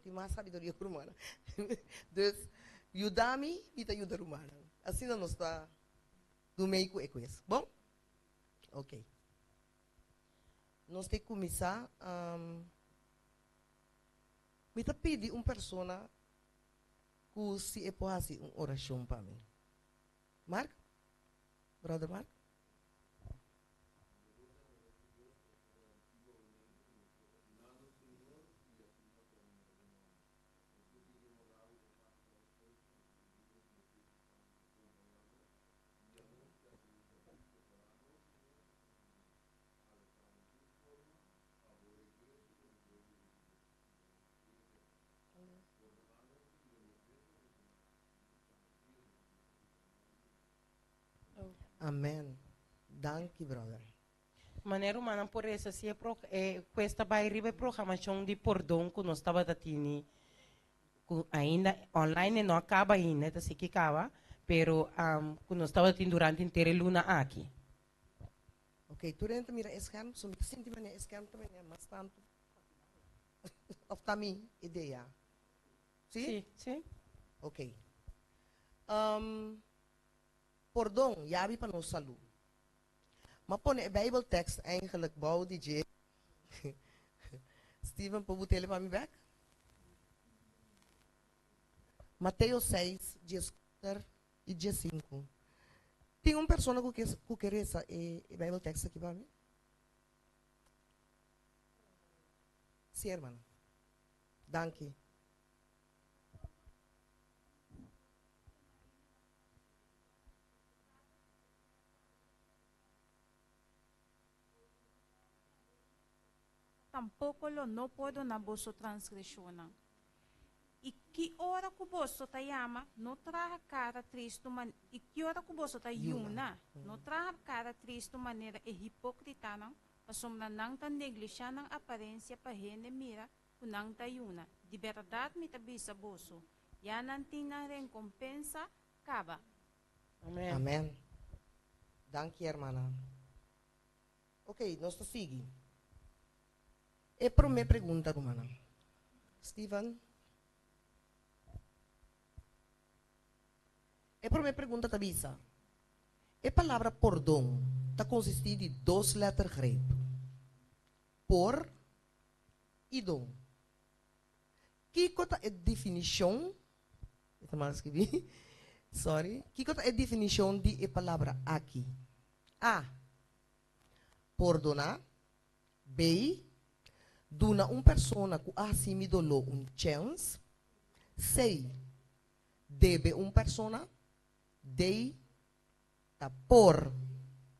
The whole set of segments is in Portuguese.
tem mais sabedoria humana. Dus, Yudami e te ajuda humana. Assim não está do meio com isso. Bom? Ok. Nós temos que começar me pedir uma pessoa que se pode fazer uma oração para mim. Mark? Brother Mark? Amen. Danke, brother. Maneira humana por isso se questa vai ribe programação de perdão que nós estava tendo ainda online não acaba ainda tá se que acaba pero que nós estava tendo durante inteira luna aqui. Ok, durante mira scherm, so me sinto maneira scherm também é mais tanto. Of também ideia. Sim? Sim. Ok. Perdão, jabi para nos salu. Maar pone een Bijbeltekst eigenlijk bouw DJ. Steven, pode botar ele para mim back? Mateus 6, 4 e 5. Tem uma pessoa que quer essa Bijbeltekst aqui para mim? Sim, irmã. Danke. Tampouco lo não pode na bolso transgressiona. E que hora que o bolso ta yama, não traga cara triste, e que hora que o bolso ta yuna, não traga cara triste maneira é hipócrita, não? Pasomna não ta negligencia não aparência para rende mira, que não ta yuna. De verdade me ta bisa bolso. Ya não tem na recompensa, acaba. Amém. Amém. Danke, irmã. Ok, nós seguimos. E para minha pergunta, humana. Steven? E para minha pergunta, Tabisa. A palavra perdão está consistida de 2 letras greco. Por e dom. Que é a definição? Está mal escrevi. Sorry. Que é a definição de a palavra aqui? A. Perdonar. B. Duna uma pessoa que assimilou chance. C. Debe uma pessoa. D. Ta por.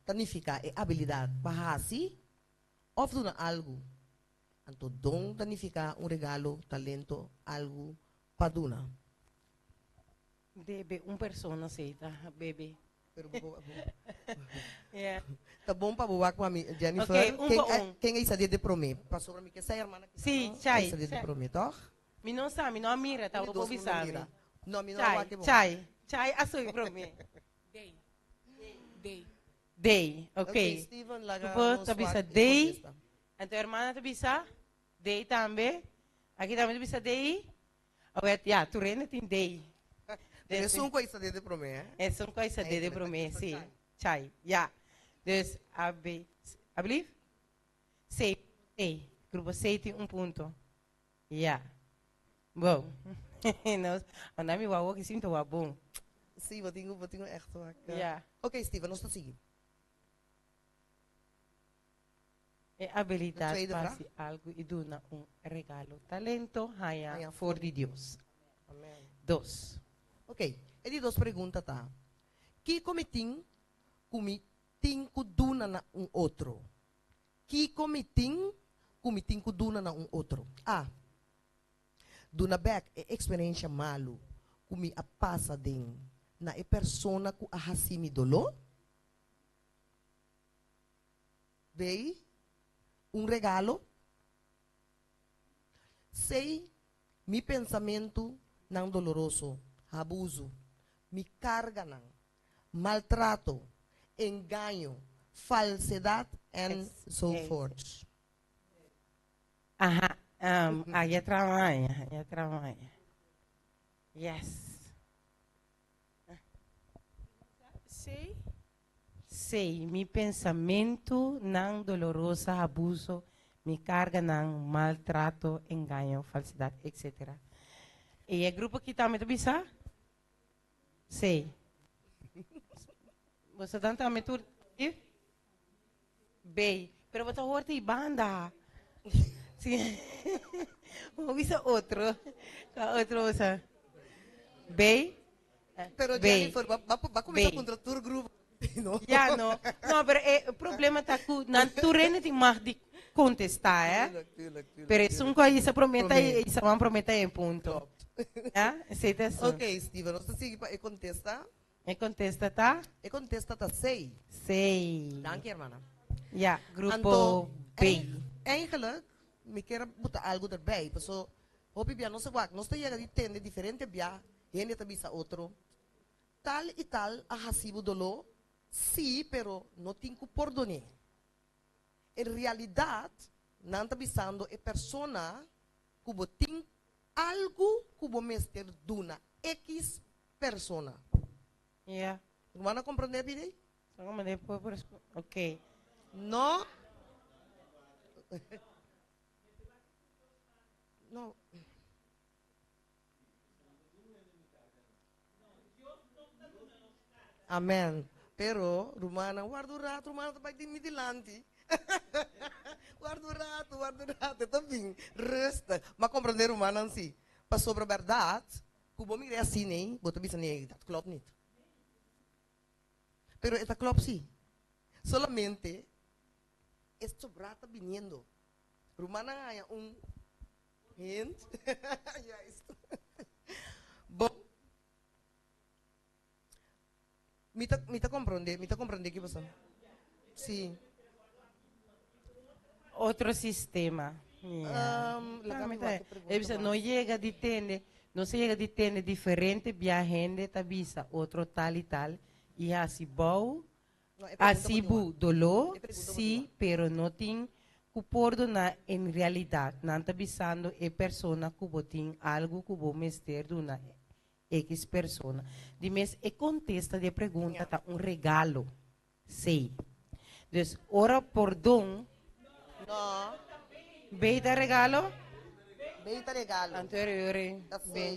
Significa é habilidade para assim. Ou duna algo. Então, dom significa regalo, talento, algo para duna. Debe pessoa aceita, bebê. Pero Yeah. tá bom para boa com a Jennifer. Okay, quem é essa de promer? Passou para mim que essa irmã aqui. Sim, chai. Essa de promer, toh? Mi não sabe, não mira, tá o povo sabe. Não, mi não vai que bom. Chai, açoi para mim. Day, ok. Steven, laga tu tá bisa day. Então a irmã tá bisa day também. Aqui também tá bisa day. Ya, tu rende tem day. É só coisa de promer, é só coisa de promer, sim. Chai, ya. Dus, I sei, grupo 6 tem ponto. Ya. Bom. Nós, andamos igual que sinto bom. Sim, vou ter echt waar. Ja. Ok, Steven, nós estamos seguindo. É habilidade para fazer algo e dar regalo. Talento, haya for de Deus. Amém. 2. Ok, é de 2 perguntas, tá? Que comitim que duna na outro? Que comitim que duna na outro? A. Duna back é experiência malo. Kumi a passa din na e persona ku ahasimi dolo. B. Regalo. C. Mi pensamento não doloroso. Abuso, me carga não, maltrato, engano, falsidade and so forth. Aí trabalha. Yes. Sei, mi pensamento não doloroso, abuso, me carga não maltrato, engano, falsidade, etc. E é grupo que está me bisa? Sei. Você tá também tudo? Bem, pero você horta e banda. Sim. Vamos ver outro. Outro você. Bem. Pero Jennifer, vai começar contra todo grupo. No? Já não. Não, mas o problema está que não tu rende de mais de contestar, Pero isso um coisa se prometa e isso vão prometer em ponto. Aceita isso. Ok, Steven, você sigue para contesta. E contesta tá? E contesta tá sei. Sei. Dank, irmã. Ja, grupo B. Eigenlijk, me quero botar algo erbij. So, hoop ik não se wak, não está chega de tende diferente bia, gente tá bisa outro. Tal e tal a hasibo dolo, sim, pero não tem que perdonar. Em realidade, não tá bisando é persona que tem algo que o mestre duna X persona. Ja. Mana compreender bem? Ok. No. No. Amen. Pero, Rumana, guarda o rato, Rumana vai de midilante. Guarda o rato, tá bem. Resta. Mas compreender, Rumana, assim. Para sobre a verdade, que o bom é assim, nem? Bota bisa nem, dat klopt niet. Pero esta klopt sim. Solamente, esto brata viniendo. Rumana haya un hint. Ya esto. Bom. Mita comprende que pasa. Sim. Outro sistema. Não chega de tende, não se chega de tende diferente, via gente, tabisa, outro tal e tal, e assim bom, assim bu dolor, sim, pero não tem que perdonar em realidade, não tabisando é persona que tem algo que vou mestre de uma X persona. De mês é contesta de pergunta, tá regalo, sei. Então, ora perdão. No. Beita regalo? Beita regalo. Anterior,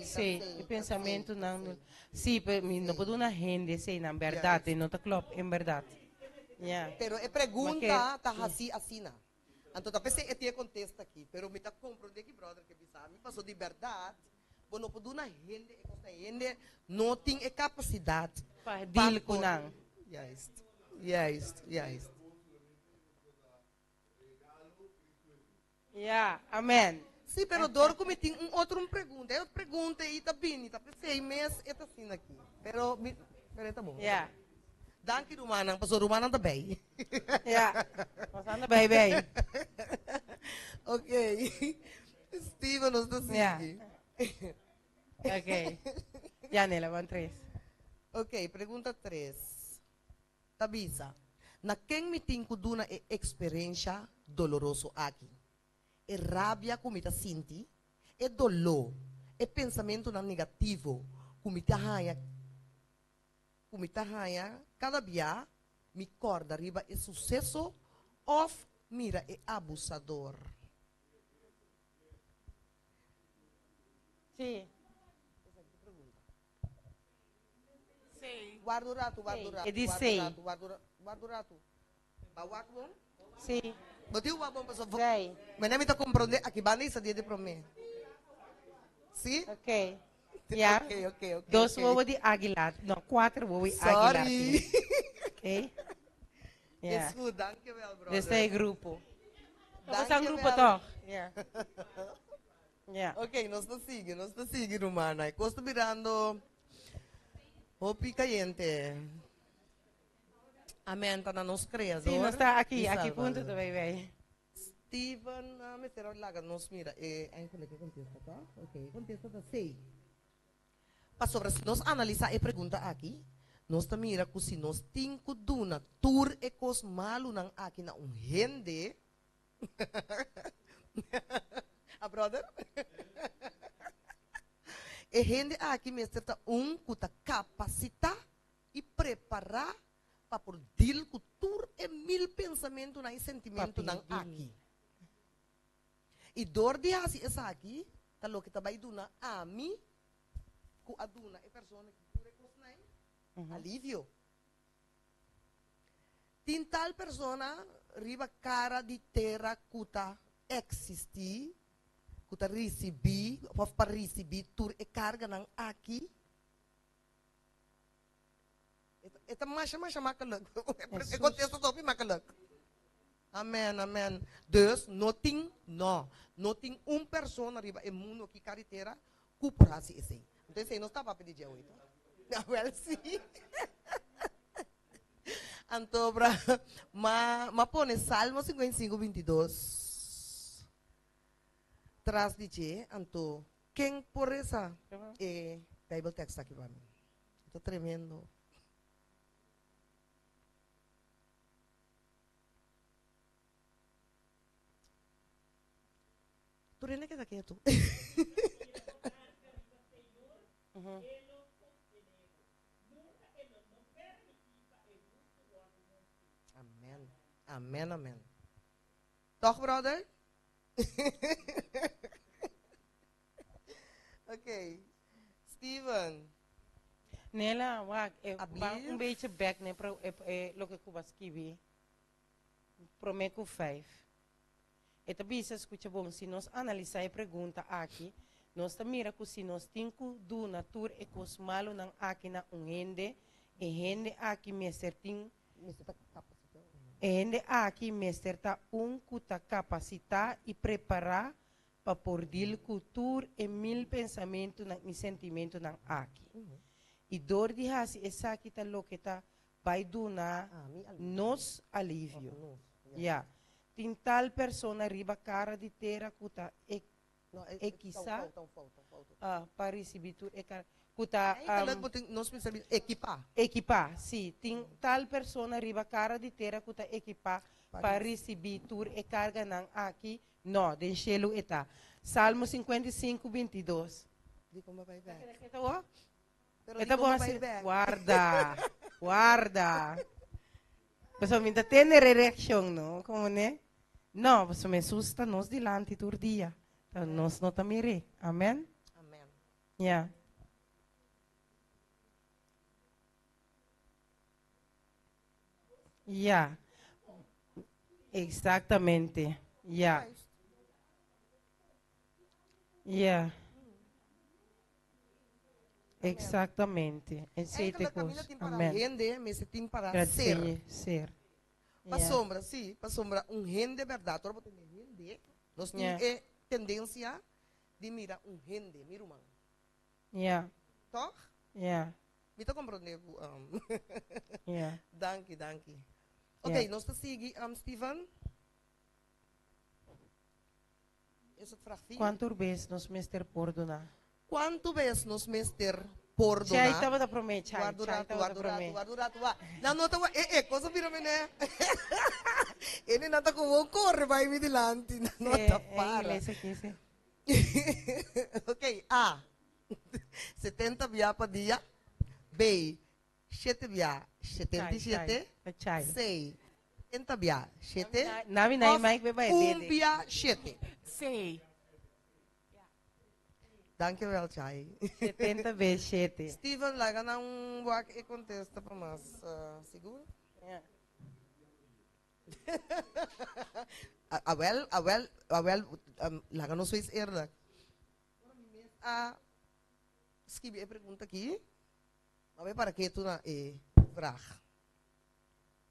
sim, o pensamento não. Sim, não pode uma rende, sim, na verdade, não está claro, em verdade. Yeah. Pero é pergunta, tá assim, não. Então, talvez eu tenha contexto aqui, pero me tá compreendendo que brother que bisa, me passou de verdade, não pode uma rende, não tem capacidade para deal com não. Yes. Yeah, amen. Sim, pero dor como tem outro pergunta. Eu pergunto e tá bem, tá pensei, mas é assim aqui. Pero tá bom. Yeah. Danke Rumana, passou Rumana também. Yeah. Passando bem. Ok. Steven, nos está seguindo. Ok. Janela, vamos 3. Ok, pergunta 3. Tabisa, na quem me tem que dar experiência doloroso aqui? É rabia que me sinti, é dolor, é pensamento negativo que me cada dia me corda arriba é sucesso ou mira é abusador. Sim. Guarda o rato. É de sei. Guarda o rato. Bawak mo? Sim. Bati o wabong paso. Sei. Mas não me tá compreendendo aqui banda isso dia de promê. Sim? Ok. Yeah. Ok. 2 ovos de Aguilar. Não, 4 ovos de Aguilar. Sorry. Ok? Yeah. It's good, thank you well, brother. Este é grupo. Thank Você é um you grupo, well. tó? Yeah. Yeah. Ok, nós está seguindo, Romana. Eu estou mirando Hopi Caliente. Amém, tá na nos criador. Sim, nós está aqui ponto do bebê. Steven, me será lá, nos mira. Aí, como é que contesta, tá? Ok, contesta, tá, sei. Para sobre, nós analisar a pergunta aqui, nós tá mira que se nós temos que dar tour e cos malo nang aqui na rende, A brother? E gente aqui mesmo tá que capacita e preparar para por deal cultura e mil pensamentos e sentimento não aqui. E dor de assim essa aqui, tá lo que tá vai duna a mim, com a duna é pessoa que cura com alívio. Tem tal persona riba cara de terra kuta existir, kuta receber, para receber tur e carga nang aqui. Ita masha makalak. E contesta topi makalak. Amen, amen. Dus, nothing persona riba e mundo que caritera cupra si esse. Então, você não está para pedir hoje. Well, sim. Então, ma pone Salmo 55, 22. Tras de che, então, quem por essa Bible text aqui para mim. Está tremendo. Tu rena que está quieto. Amen, amen. Toch, brother? Ok. Steven. Nela, wag, Alsjeblieft. beetje back, né, pro, lo que eu escrevi. Prometo 5. E também se escuta bom, se nós analisar e pergunta aqui, nós mira que se nós temos do natura e cos malo não aqui na ende, e rende aqui me certinho. E aqui mestre tá que capacitar e preparar para por dir cultura e mil pensamentos e sentimentos não aqui. E dor de hasi essa aqui tá lo que tá vai donar nos alívio. Ya. Tem tal persona riba cara de terra que tá quizá para receber tudo kuta equipar, sim. Tem tal persona riba cara de terra kuta equipar para receber tur e carga não aqui, não, deixa-lo eta. Salmo 55, 22. Eta bom assim, guarda. Pessoal, minta tem reação, não? Como né? Não, você me assusta nos dilante tur dia. Nós não tamire. Amém? Amém. Yeah. Yeah. Exactamente. Yeah. Yeah. Exactamente. Em sete coisas. Amém. Rende, mas tem para ser. Ser. Para sombra, sim. Para sombra, rende verdade. Agora, rende. Nós temos tendência de mirar rende, mira humano. Yeah. Toch? Yeah. Me está compreendendo? Yeah. Danke. Ok, nós te seguimos, Steven. Essa vraag 4. Quanto vezes nós mestre perdonar? Quanto vezes nós mestre perdonar? Chai estava da promessa. Guarda. Não, coisa vira né? Ele não está com o corre, vai me dilante. Não está para. Ok, A. 70 via para dia. B. 7 via 77. C. 70 via 7. Navi na mic bebê. 1 via 7. Sei. Dankjewel, Chai. 70 vezes 7. Steven, laga na wak e contesta para nós. Seguro? Yeah. Laga no Swiss eerlijk. Escrevi a pergunta aqui. Mas para que tu na vraag?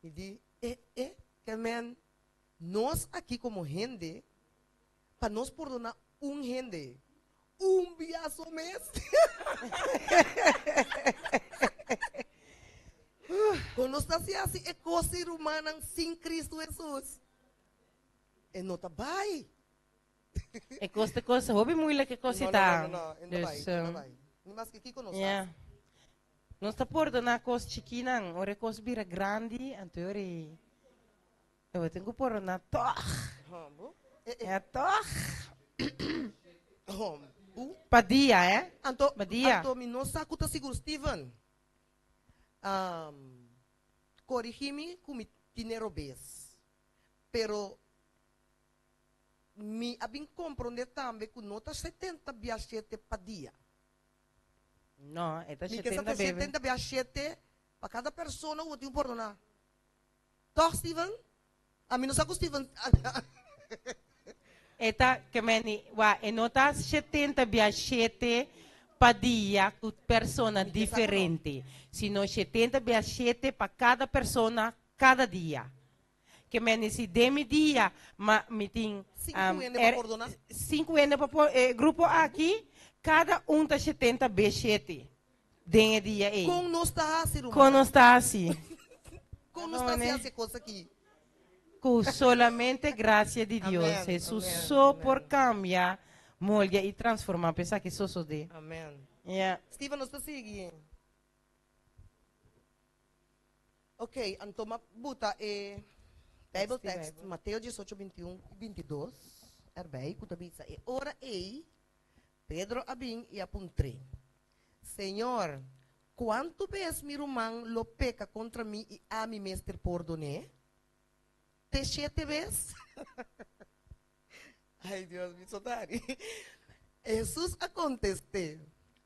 E di, que men, nós aqui como gente, para nós perdonar gente. Biaso mês. Quando está assim, é coisa humana sem Cristo Jesus. E não está bem. É coisa, hobby muito que coisa tá. Não vai. Mas que aqui conosco. Não está perdonar coisa chiquina, ora coisa vira grande, anterior. Eu tenho que perdonar toch. É toch. Padia, eh? Badia. Anto, mi no saco ta siguro, Steven. Corrigime como dinheiro bes. Pero, mi abin compreender também que nota 70 biachete pa dia. No, esta Mi 70 que bebe. 70 biachete para cada pessoa o tem perdonar. Toch, Steven? A mim não saco, Steven. Eta que meni wa enota 70 biachete padia com persona diferente. Sino 70 biachete para cada persona cada dia. Que meni si demi dia ma meeting 5 para perdonar. 5 ene para grupo aqui, cada tá 70 biachete. Dengue dia aí. Com nós está assim, Com nós está assim. Com nós está assim essa coisa aqui. Com solamente graça de Deus. Amém, Jesus amém, só amém. por cambiar, molhar e transformar. Pensar que só de. Amém. Yeah. Steven, nós está seguindo. Ok, então, buta Bible text, Mateus 18, 21 e 22. Erbei, kutabisa. E ora ei, Pedro abing e apuntre. Senhor, quanto vezes mi irmão lo peca contra mim e a mi mestre perdone? Te 7 vezes? Ai, Deus, me soltare. Jesus a conteste.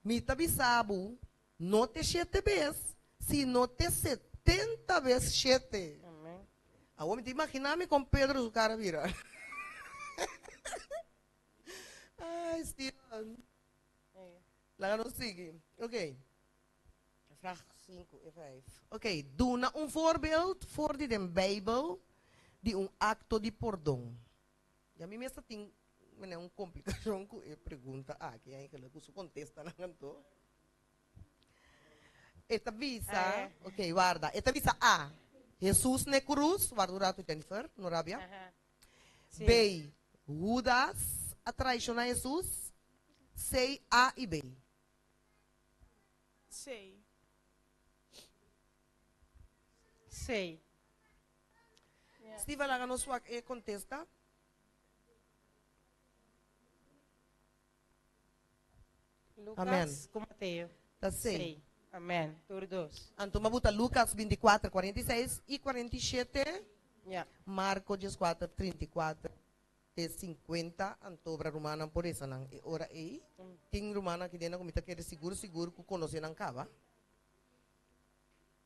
Mi tabisabu, não te 7 vezes, sino te 70 vezes 7. Amém. A homem te imaginar-me com Pedro, o cara vira. Ai, Steven. Lá não sigue. Ok. Vraag 5 e 5. Ok. Doe nou een voorbeeld voor die den Bijbel die een acto de perdão. Ja, mi mesa tem uma complicação com a pergunta que é que o contesta na canto. Eta visa, ok, guarda. Eta visa A. Jesus na cruz, guarda o rato Jennifer, no rabia. Sim. B. Judas a traicionar Jesus. C, A e B. Sei. Sei. Steve, lá no sua contesta. Lucas Amém. com Mateus. Tá sei. Sei. Amém. Todos. Então, mabuta Lucas 24, 46 e 47. Yeah. Marco 14, 34 e 50. Antobra romana por essa não. E ora aí. Tem romana que dena comita que seguro que conhece não cava.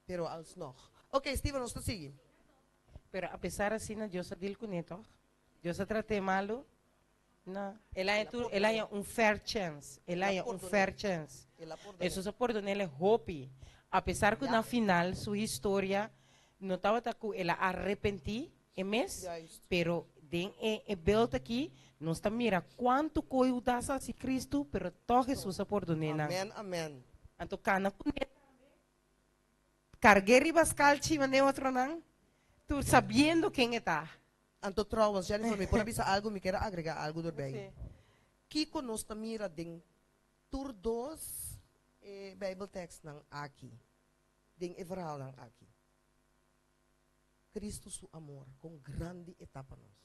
Pero als nog. Ok, Steven, nós sigue. Pero a pesar assim, Deus dil com ele, Deus trate malo. Não, ela é um fair chance. Ela é um fair chance. Isso só por donde ele hope. Apesar que na final sua história não estava com ela arrepentir, mas pero den e beeld aqui nós está mira quanto coisa dá a Cristo, pero todo Jesus por donde na. Amen, amen. Anto kana com cargueri bascalchi mane outro não. Tu sabendo quem está. Anto trouwens, Jennifer, me pode avisar algo, me quero agregar algo daarbij. Sim. Kiko nos mira ding tur 2 Bible text nang aqui. Ding e verhaal nang aqui. Cristo su amor com grande etapa nos.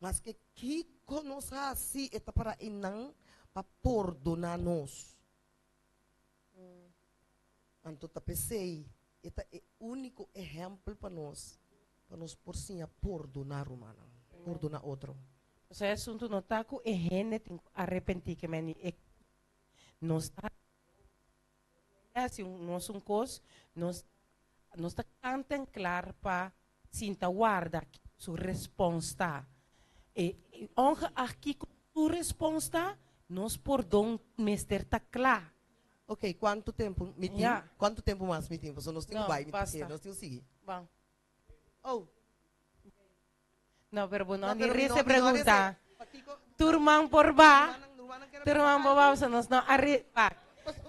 Mas que Kiko nos assim etapa para inang pa perdonar nos. Anto tapesei eta é único exemplo para nós por sim a perdonar humano, perdonar outro. O sea, assunto no taco e gente tem arrepentir que meni e nós tá assim nós cos nós tá tanto claro para sinta guarda sua resposta e onde aqui sua resposta nós perdão mester tá claro. Ok, quanto tempo meeting? Yeah. Quanto tempo mais meeting? Porque nós temos vai meeting, nós temos seguir. Bom. Oh. Não, pero bueno, No, ni pero rece no, pregunta. Patiko, Turman por ba. Nurmana quer Turman por ba, se nos não arriba.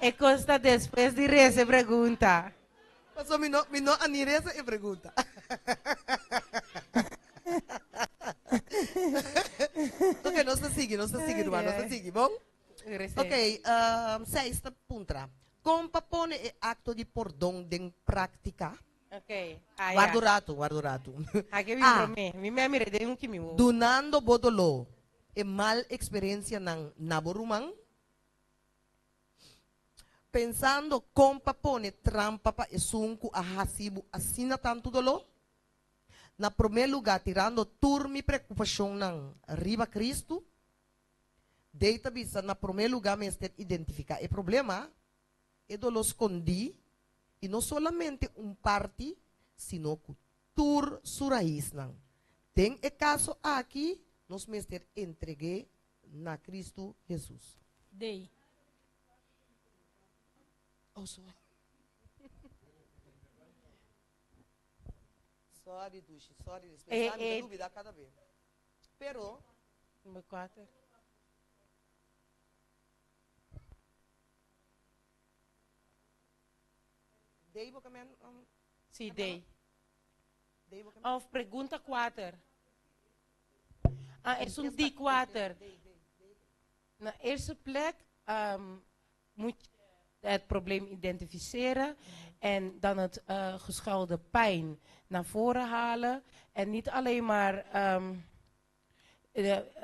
E costa depois de rece pergunta. Passou me não anireza e pergunta. Ok, nós está seguindo, Nurmana, nós está seguindo, bom? Ok, sexta puntra. Como pone e acto de perdão de prática? Ok. Guarda o rato. Aqui vem para mim. Me mire de um que me Donando bodolo. e mal experiência ng naborumang, pensando compa pone trampa pa esunku a hasibu asina tanto dolo, na primeiro lugar tirando turmi preocupação ng riba Cristo, deita bisa na primeiro lugar mestre identificar o problema, e dolo escondi, e não solamente parte, sino que tur suraís nang. Tem e caso aqui, nos mestre entreguei na Cristo Jesus. Day. Oh, sorry, Dushi, sorry. Pensando dúvida cada vez. Pero, Número 4. dei bo kami Sim, day. dei bo kami. Of pergunta 4. Ah, é um D4. Na eerste plek moet je het probleem identificeren en dan het geschuilde pijn naar voren halen. En niet alleen maar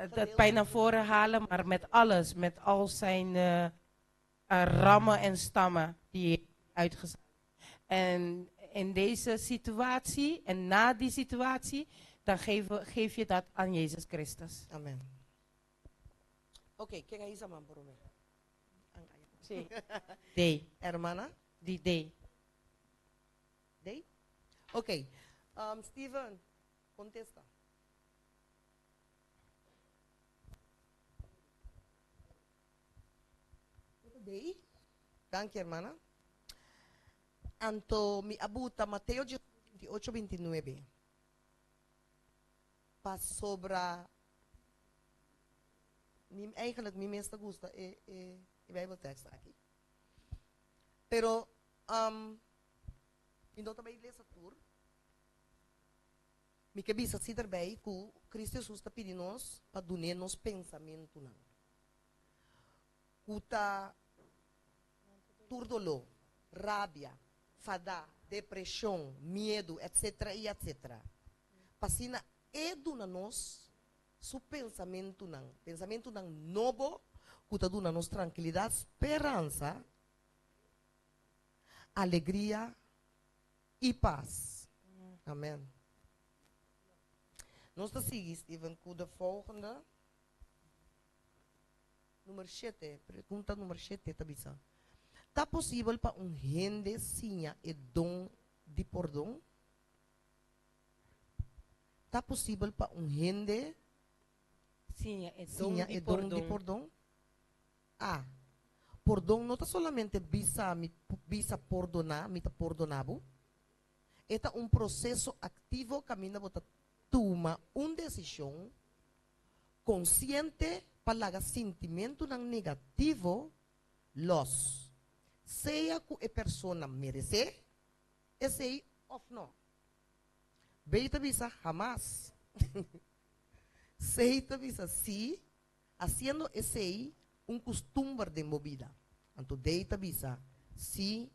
dat pijn naar voren halen, maar met alles, met al zijn rammen en stammen die je uitgezet. En in deze situatie en na die situatie, dan geef je dat aan Jezus Christus. Amen. Oké, quem é isso, man, por mim? Sí. Day. Hermana? Die day. Dei? Ok. Steven, contesta. Dei? Danke, hermana. Anto mi abuta Mateo 28:29. Pas sobra eigenlijk mi meeste gusta e Bijbeltekst aqui. Pero indo também lesa tour. Mi que bisa si daarbij que Cristo Jesus está pedindo nós para donar nos pensamento não. Kuta turdolo, rabia, fada, depressão, medo, etc. e etc. Pasina eduna nós su pensamento não novo, que duna nos tranquilidade, esperança, alegria e paz. Amém. Nós estamos seguindo, Steven, com o volgende. Número 7, pergunta número 7, tá bisa. Tá possível para gente sinha e dom de perdão? Tá possível para gente Sim, é sinha e dom de perdão? Ah, perdão não está solamente bisa perdonar, me está perdonado. É processo ativo que a minha bota toma decisão consciente para sentimento negativo los. Seja que a pessoa merece, esse ou não. Beita bisa jamás. Seita bisa sí, haciendo ese costumbre de movida. Anto deita bisa sí,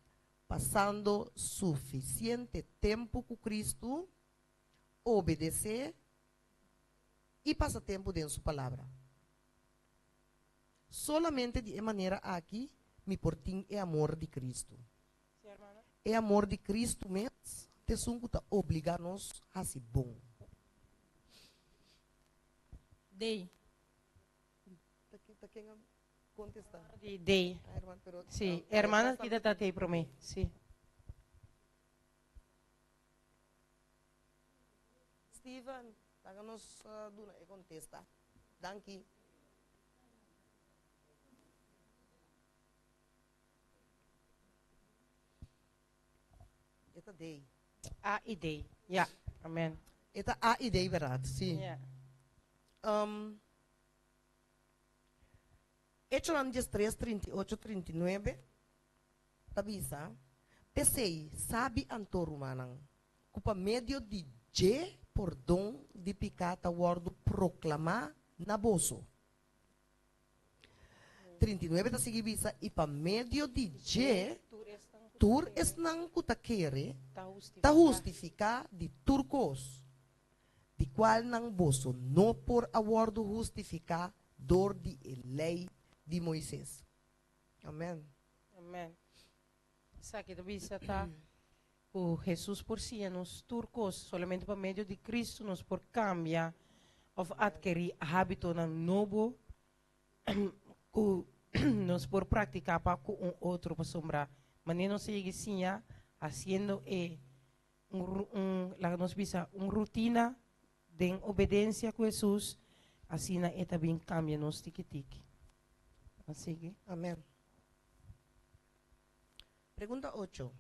passando suficiente tempo com Cristo, obedecer e passa tempo dentro de sua palavra. Solamente de maneira aqui, me portim é amor de Cristo. É amor de Cristo mesmo, te sunco tá obrigar-nos a ser bom. Day. Tá quem contestar? Day. Sim, hermana que dá day para mim. Sim. Steven, taga-nos duna e contesta. Danke. Esta day. A idee. Ja, amen. Esta a idee verdade, sim. Ja. Hechos 3, 38, 39. Tabisa. Pensei, sabe Antoro manang. Cupa medio de je por dom de picata wordo proclamar na bolso. 39 ta sige bisa e pa medio de je tur es nang kutakere ta justificar de turcos. de qual nang boso no por acordo justificar door de lei de Moisés. Amém. Amém. Sabe que bisa tá o Jesus por si nos turcos solamente por meio de Cristo nos por cambia of adquirir hábito ng novo o nos por praticar para com outro para sombra. Mas não se sigue haciendo nos bisa rutina de obediencia com Jesus, assim na eta bem cambia nos tiki-tiki. Assim que. Amém. Pergunta 8.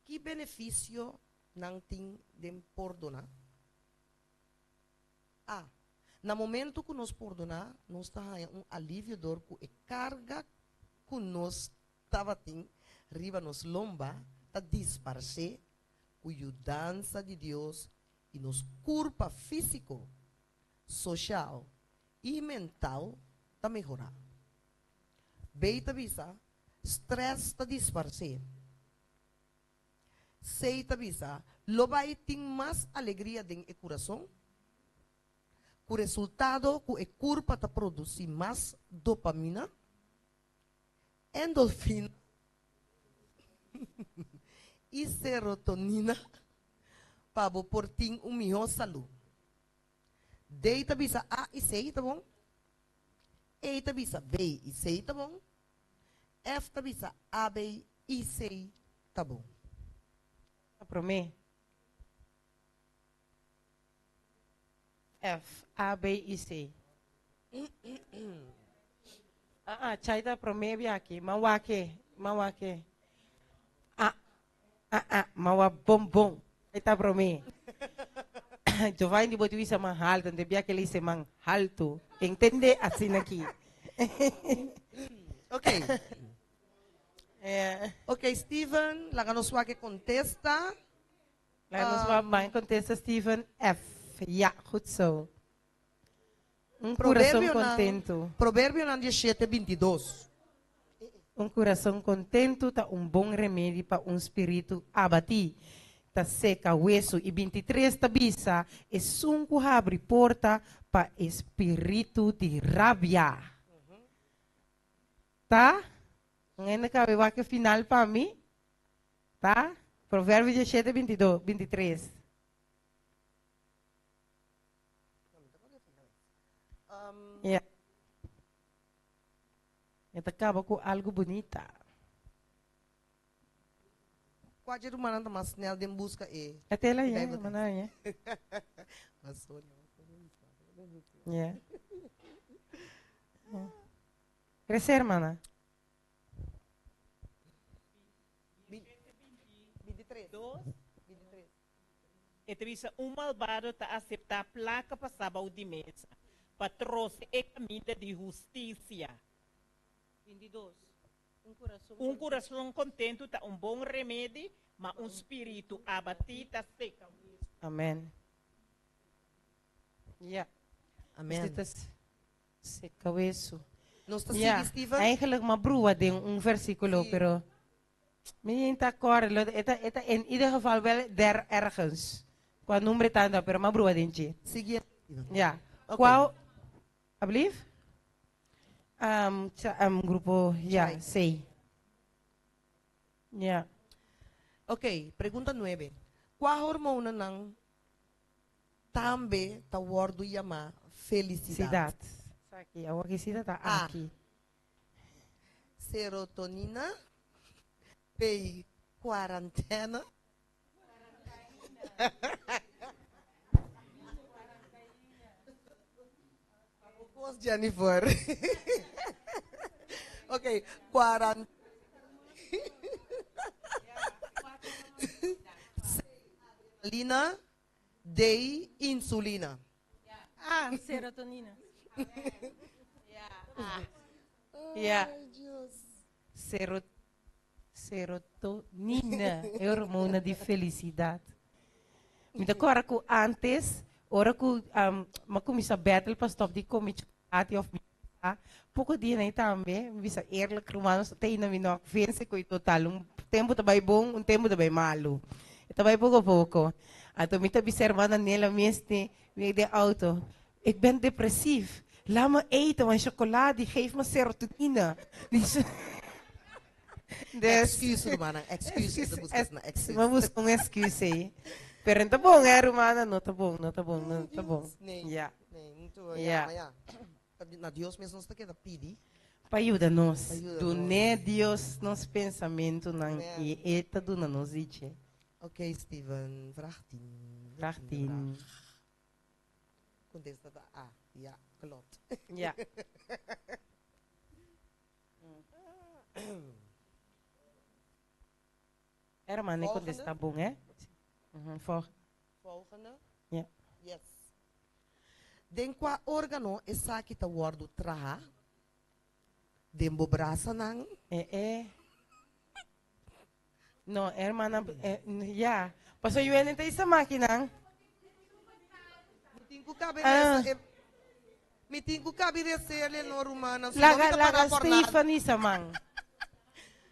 Que benefício não tem de perdonar? A. No momento que nos perdonar, nós temos alívio dor que carga que nós estava tendo, riba nos lomba, está disparce, com dança de Deus e nos corpo físico, social e mental está melhorar. Beita bisa, stress está disparce. Seita bisa, lobai tem mais alegria dentro do coração. O resultado que o corpo está produzir mais dopamina, endorfina e serotonina para por ter melhor saúde. Deita bisa A e C, tá bom? E tá bisa B e C, tá bom? F tá bisa A, B e C, tá bom? Para mim. F, A, B e C. Chaita para mim aqui, mawake. Mawa bom. Ita para mim. Giovanni di botu isa mang halto, de bia que ele se mang halto. Entende assim aqui. Ok. Ok, Steven, laganos wa que contesta. Laganos wa mang contesta Steven F. Ja, goed zo. Coração contento. Provérbio 17:22. Coração contento tá bom remédio para espírito abatido. Tá seca hueso e 23 tá bisa é sunco abre porta para espírito de rabia. Tá? Ngayon cabe va que final para mim. Tá? Provérbio 17:23. Yeah. Ito acaba com algo bonita. Quase rumah nanti mas nel dem busca e. Até lá, yeah, mana ya? Yeah. Crescer, mana? 23. Então, isso malvado está a aceitar placa para sábado de mesa. Para trouxe a caminho de justiça. 22. Coração contento está bom remédio, mas espírito abatido está seca. Amém. Yeah. Amém. Seca isso. Nós está Yeah. Steven? Eigenlijk maar broer tem versículo, Sí. pero me está acordo, eta in ieder geval wel der ergens. Qua nummer tanda, pero maar broer dentje. Sigue. Ja. Okay. Qual, alblief? Grupo, ja, Chai. sei. Ja. Ok, pergunta 9. Qual hormona não também está word chamar felicidade? Cidade. Aqui, a wakisida tá Ah. aqui. Serotonina, B, quarentena. Vamos, Jennifer. Ok, quarentena. Adrenalina, D, insulina. Serotonina. Ja. Serotonina, é hormona de felicidade. Me decora que antes, ora que comecei a battle para stop de comer of pouco dia nem também, me bisa eerlijk romanos tem na minha vence com total tempo também bom, tempo também malo. Também pouco. Ato me observando nela mesmo met de auto. Ik ben depressief. Laat me eten, want chocolade die geeft me serotonine. Dus, Excuus, Romana. Excuus. Ito buscas na excuus. Vamos com excuse. Pero tá bom, Romana? Não tá bom, não tá bom, não tá bom. Nee. Yeah. Nee, muito. Yeah. Ja, maar ja. Na Dios mesmo nos kita pidi. Para ajudar nós. Ajuda Do nós. né Deus, nosso pensamento, Amen. e eta do na nos dice. Oké, Steven. Vraag 10. Vraag 10. Contesta da A. Ja, klopt. Ja. Hermano, quando Volgende. está bom, é? Volgende. Ja. Yes. Den qua organo is sakita wordu traha. Den bobrasa nang. No, hermana, ja. Paso yo en esta máquina. Miting ko kabi rese ele no rumana. Laga Stephanie samang.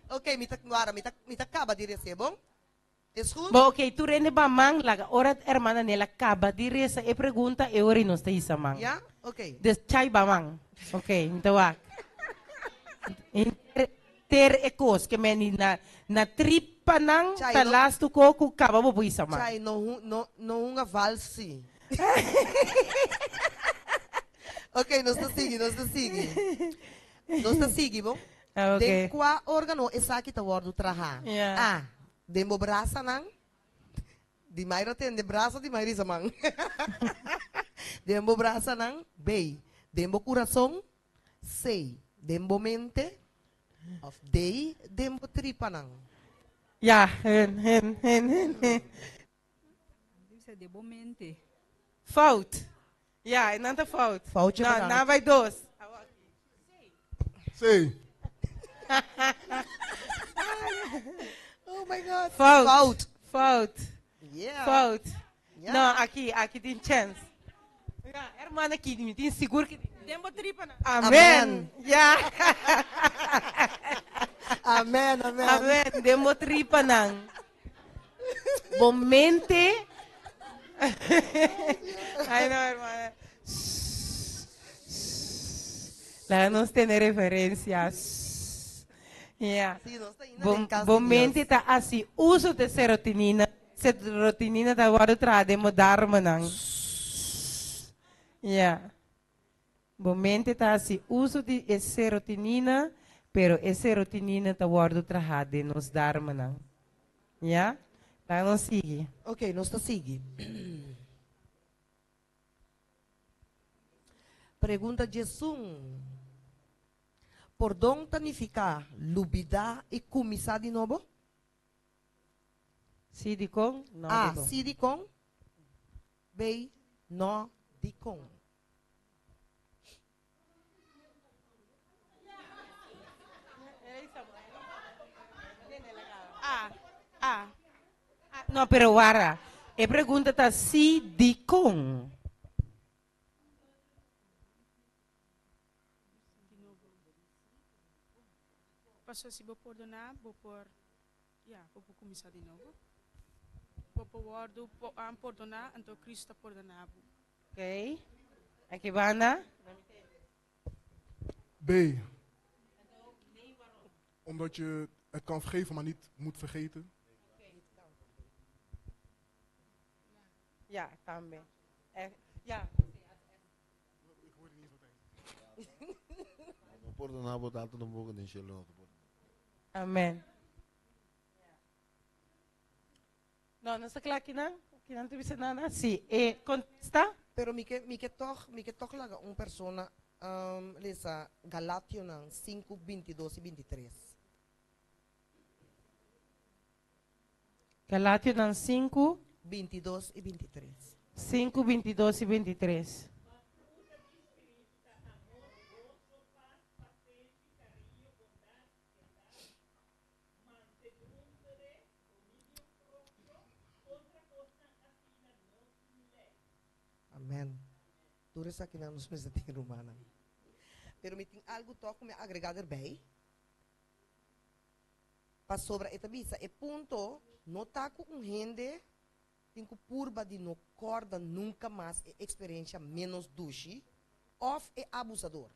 Okay, mitak kaba di rese bom. Is goed? Bo, okay, tu rende ba mang laga ora hermana nela acaba di resa e pergunta e ori no sta isa mang. Ja? Okay. Des chai ba mang. Okay, mitawa. Ter ekos que meni na tripa nang Chai, talas tu ko ku kaba bo isa mang. Chai, no hunga valsi. Okay, nos ta sigi. Nos ta sigi, bom. Ah, Den okay. qua organo is sakita wordu traha. Yeah. A. Den bobrasa nang. Di mayro ten de braço di mayri samang. Dembo braça nang. B. Dembo coração. C. Dembo mente. Of D. Dembo tripa nang. Ja, hen. Isso é de bomente. Fout. Ja, en dan de fout. Foutje Nou, bedankt. na vai dos. Sei. Oh my God. Fout. Fout. Yeah. Fout. Yeah. Não, aqui tem chance. Ja, hermana, aqui tem seguro que Dembo tripa na. Amen. Ja. Amen. Amen. Demo tripa nang. Bomente. Ay, no, hermana. La nos tiene referencias. Yeah. Sí, no está indo en casa de Bomente Dios. ta assim, uso de serotonina. Serotonina ta waro tra demo dharma nang. Yeah. Bomente ta assim, uso de serotonina, pero serotonina ta waro tra de nos dharma nang. Yeah? Lá não sigue. Ok, nos está sigue. Pergunta Jesus. Por dom tanificar lubida e começar de novo? Sidi com? Não, A. de com. Si di con. B. No di con. A. Não, pero Wara. A pergunta tá si di com. Passou se vou perdonar, vou por. Vou começar de novo. Vou por word, perdonar, então Cristo perdonava. Ok. Aqui, Bana. B. Omdat je het kan vergeven, maar niet moet vergeten. Ja, também. Ja. No perdonar, botar tudo um pouco de enxerga. Amen. Não, não está claro aqui, não? Aqui não tem nada. Sim. E, está? Pero mi que toch laga un persona lesa Galatio nang 5, 22 e 23. Galátia dan 5, 22 e 23. 5, 22 e 23. Amen. Tudo isso aqui não nos precisa ter humana. Pero me tem algo toco me agregar erbij. Para sobre esta bisa, e ponto, não tá com rende Tenho purba de não corda nunca mais é experiência menos duche, ou é abusador.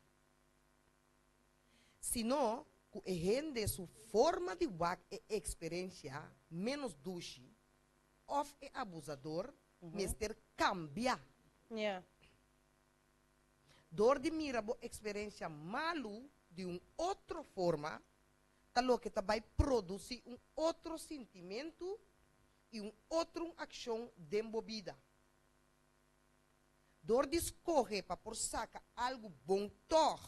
Se não, o rende sua forma de wak é experiência menos duche, ou é abusador, mister cambia. Yeah. Dor de mira bo experiência malu de outra forma, talo que vai produzir outro sentimento e outra ação de vida. Dor de escorrer para por sacar algo bom tor,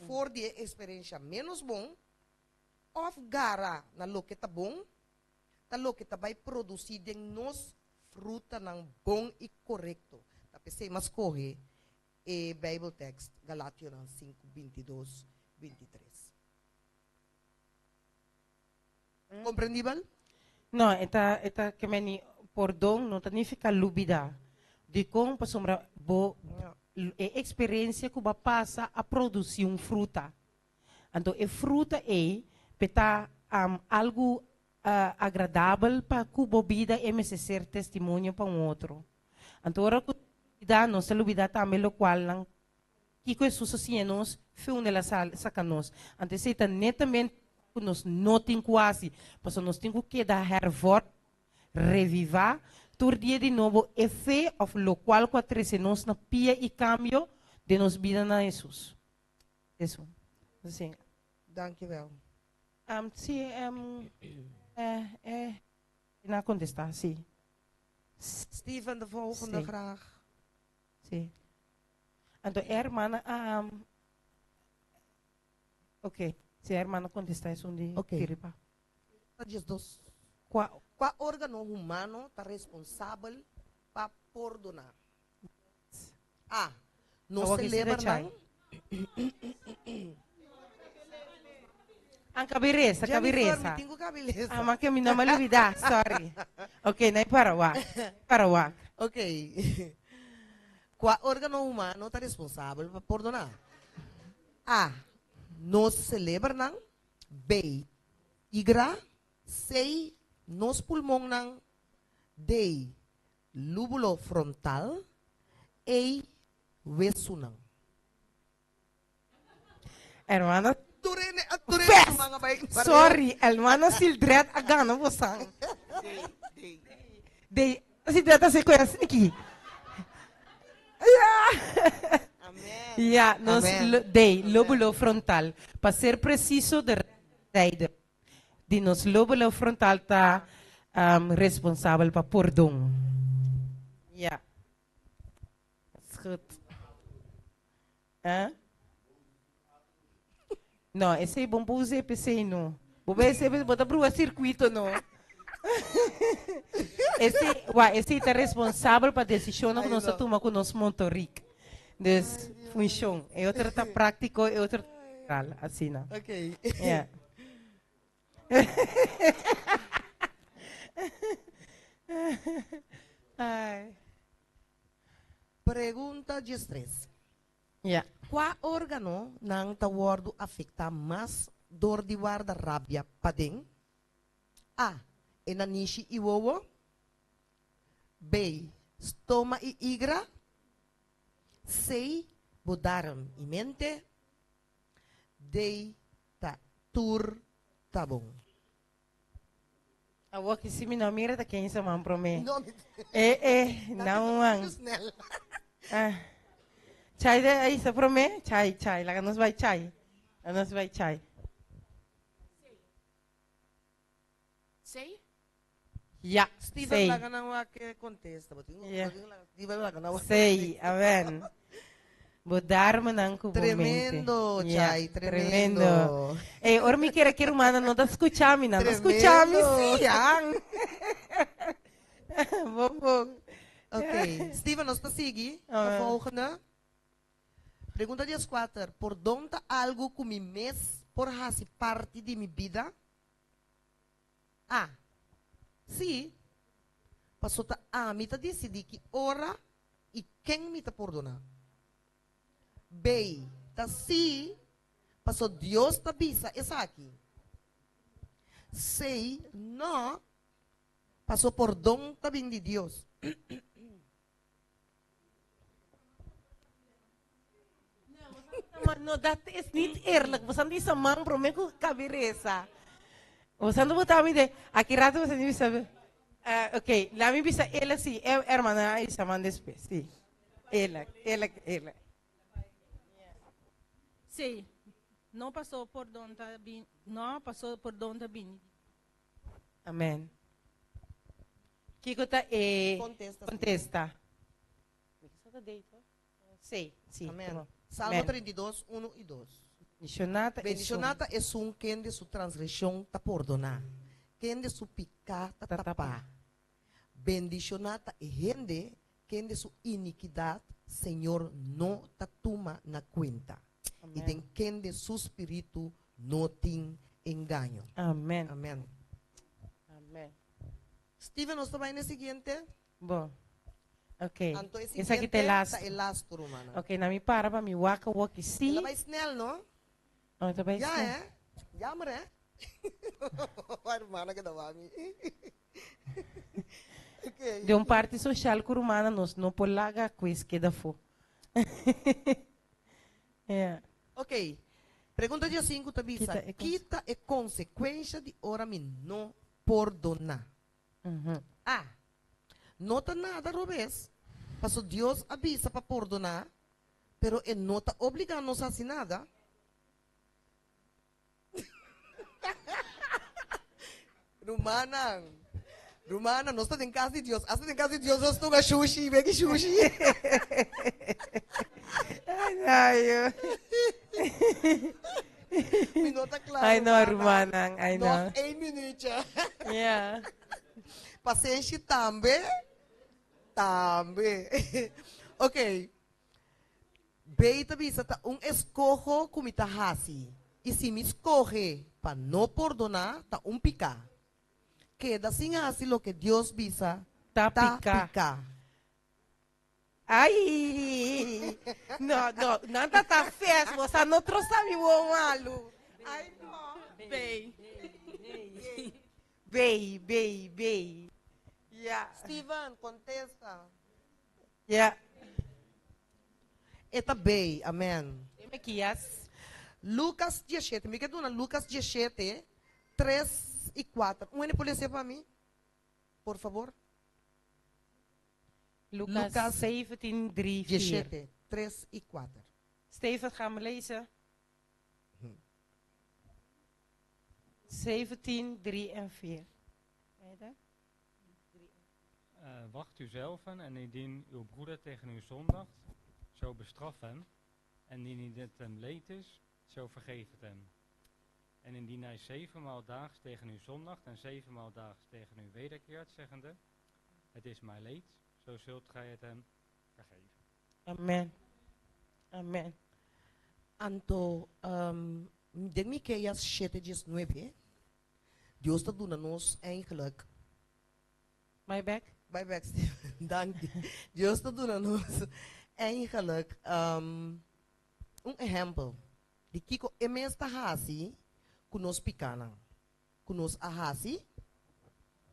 for de experiência menos bom, of gara na lo que tá bom, talo que vai produzir de nos fruta não bom e correto. Tá pensei mas corre Bible text Galátios 5, 22, 23. Compreendível? No, esta que me perdão não significa lubida. De como para sombra bo experiência que passa a produzir fruta. Então, a fruta é peta algo agradável para cubo vida e me ser testemunho para outro. Então, ora que não se lubida também lo qual não que com isso socienos filme la sacanos. Então, se está netamente nos não tem quase, mas nós temos que dar hervor, revivar, todo dia de novo, e fé of lo qual quatrece nos na pia e cambio de nos vida na Jesus. Isso. Assim. Dankjewel. Sim, na contestar, sim. Steven, de volgende Sim. graag. Sim. Então, hermana, ok. Se a hermana contestar isso, onde Ok. tiripa. Diz dos. Qual? Qual órgão humano está responsável para perdonar? A. Não Awag se isi lembra da chai. não? Ang kabiresa, Jennifer, kabiresa. me tenho cabeleza. Ah, mas que me não me olvidar, sorry. Ok, não é para o Ok. Qual órgão humano está responsável para perdonar? A. Não se lembra não? B. Igra. C. Nos pulmão não? D. Lúbulo frontal. E. Hueso não? Hermana, Turene, Fes! mga baik. sorry, hermana Sildred, agana você. De, Sildred, você conhece aqui? Yeah, nos de lóbulo frontal. Para ser preciso, de nos lóbulo frontal está responsável para perdão. Yeah. That's good. Hã? Não, esse é bom para usar PC, não. Esse botar para o circuito, não. Esse está responsável para a decisão que nós tomamos com o nosso motoric. Dus, funciona. É outra tá prático, é outra tá assim, não. Ok. Yeah. Ai. Pergunta 13. Yeah. Qual órgão não está wardo afeta mais dor de guarda rabia padem? A. Enanishi e wowo. B. Stoma e igra. C. Bodaram e mente. D. Ta tur tabong. Awo que se me não mira da quem se man prome. Não, Não ang. Chai de aí se prome? Chai, lá nos vai chai. Nos vai chai. Sei? Yeah, Steven sei. lang ang wake contesta. Yeah. Steven lang ang Sei, amen. Mudar mo ng kubumente. Tremendo, Chay, tremendo. Eh, or mi kira humana não tá escutando, não tá Tremendo. escutando, sim, yang. Bom. Ok, Steven, nós está seguindo. Ah. A volgende. Pergunta 14. Por donde algo que me mes por hace parte de mi vida? A. Sim. Passou a mim tá decidi que ora e quem me tá perdonar. B. Tá sim. Passou Deus tá bisa essa aqui. C. Não. Pasó por don también de Dios. Maar no, dat is niet eerlijk. We zijn deze man promeco cabiresa. We zijn op het de aquí rato we zijn niet saben. Oké, laat me bisa eerlijk zie. Hermana is man después. Sí. Eerlijk. Sí, no pasó por donde no pasó por donde vine. Amen. Kiko ta contesta. Sí, sí. Amén. Salmo 32, 1 y 2. Bendicionata es un quien de su transgresión ta perdona, quien de su pecado ta tapa. Bendicionata es gente quien de su iniquidad, Señor, no ta toma na cuenta. Y de quien de su espíritu no tiene engaño. Amén. Amén. Amén. Steven, ¿nos está en el siguiente? Bom. Ok. Anto esse Esse aqui tem last. tá elástico, mano. Ok, na mi para mi waka waki si. Ela vai snel, não? Oh, ito ba Já isi? é? Já, mare? Hermana que dá mami. Ok. De parte social curumana nos no polaga quiz que da fo. Yeah. Ok. Pergunta dia 5, Tabisa. Quita Quita é consequência de ora me não perdonar. Ah, não tá nada, Robes. Passo Deus avisa para perdonar, pero ele não está obrigando-nos a fazer nada. Rumana, nós estamos em casa de Deus. Estamos em casa de Deus, nós estamos a sushi, vem sushi. Ai, Minuto claro. I know, Rumanang. I know. Nog 1 minuutje. Yeah. Paciência também. Ok. Beita bisa ta escojo kumita hasi. E se me escoge para não perdonar, ta picar. Queda sin hasi lo que Deus bisa Ta picar. Ai! Não tá festa, você não trouxe o malo. Ai, não. Bem. Yeah. Steven, contesta. Yeah. Eta bem, amém. Mequias. Lucas 17, me quedo na Lucas 17, 3 e 4. Um pode ser para mim? Por favor. Lucas 17, 3, 4. 17, 3 e 4. Steven, gaan we lezen. 17, 3 en 4. Wacht u zelfen en indien uw broeder tegen u zondigt, zo bestraf hem. En indien dit hem leed is, zo vergeef het hem. En indien hij 7 maal daags tegen u zondigt en 7 maal daags tegen u wederkeert, zeggende, het is mij leed, zo zult gij het hem vergeven. Amen. Amen. Anto, de Miqueias 7:19, Deus está dando nos eigenlijk. My back? Bij back, Steven. Dank je. Deus está dando nos eigenlijk exemplo de Kiko emesta hasi kunos pikana. Kunos ahasi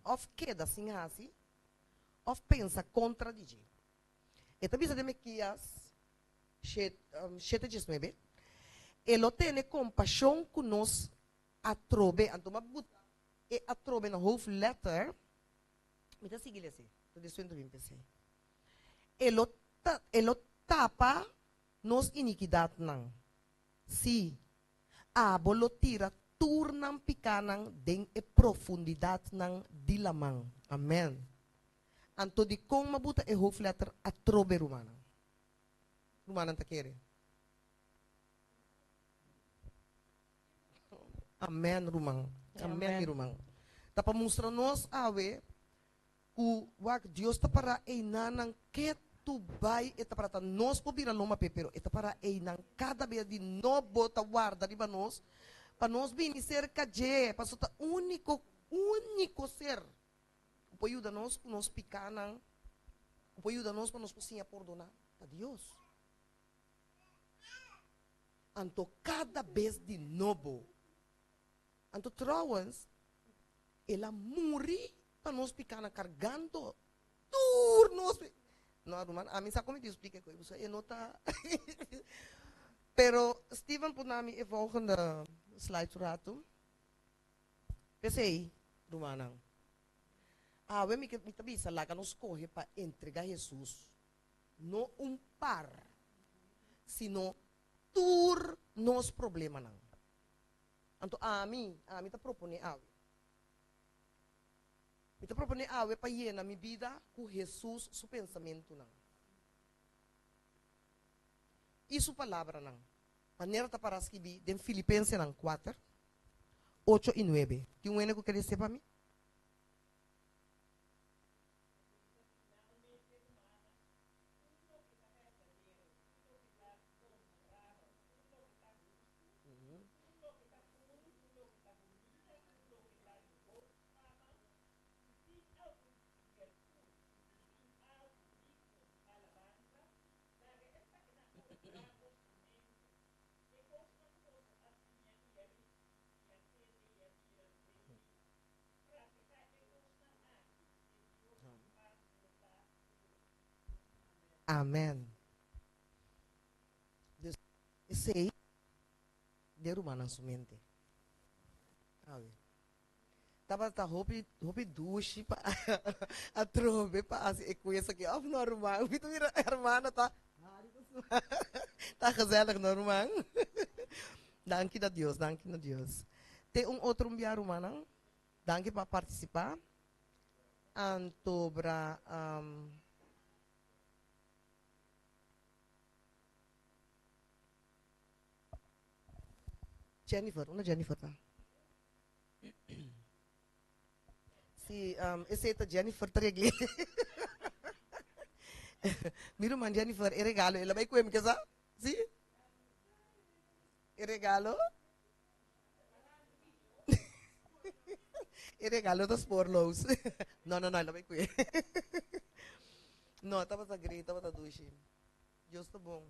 of queda sin hasi of pensa contradizer. Esta bisa de Miqueias 7:19. Ele tem compaixão conosco atrobe, antoma buta e atrobe na hoofdletter. Me tá seguindo assim. Tô deixando bem pensei. Ele tapa nos iniquidade não. Si a bolo tira turnam picanang den e profundidade nang dilamang. Amen. Anto di kong mabuta e hoofdletter atrobe rumana. Rumana ta kere. Amen, rumang. Amen, rumang. Tapa mostra nos awe ku wak Dios ta para e nanang ket tu bai eta para nos po bira loma pero eta para e nang cada vez de novo ta guarda riba nos pa nos bini ser kaje pa ta único ser. Po ayuda nos ku nos picanang. Po ayuda nos pa nos cozinha perdonar a Dios. Anto cada vez de novo. Anto trouwens ela muri para nós ficar na cargando. Tur, nós. Não, irmão, a mim sabe como eu explico isso? Eu não tá. Pero, Steven, por nami, e volgende slide rato. Pensei, irmão. Ah, we me bisa lá que nos corre para entregar Jesus. Não par, sino tur nos problema não. Então, a mim tá propone algo. Me tá propone algo para ir na minha vida com Jesus, seu pensamento não. Isso palavra não. Maneira tá para escrever em Filipenses 4, 8 e 9. Tem um ene que quer dizer para mim? Amen. Dus sei de rumana somente. Sabe? Tava hopi duche pa a trove pa as e conheço aqui of normal. Vito mira hermana tá. Tá gezellig normal. Danke a Deus, danke a Deus. Tem outro enviar rumana. Danke para participar. Antobra Jennifer, una Jennifer tá? Si, esse é Jennifer Tregli. Miro man Jennifer, e regalo, ela vai comer, casa? Si? E regalo? E regalo dos porlos. Não, ela vai comer. Não, tava a grita, tava a duche. Deus tá bom.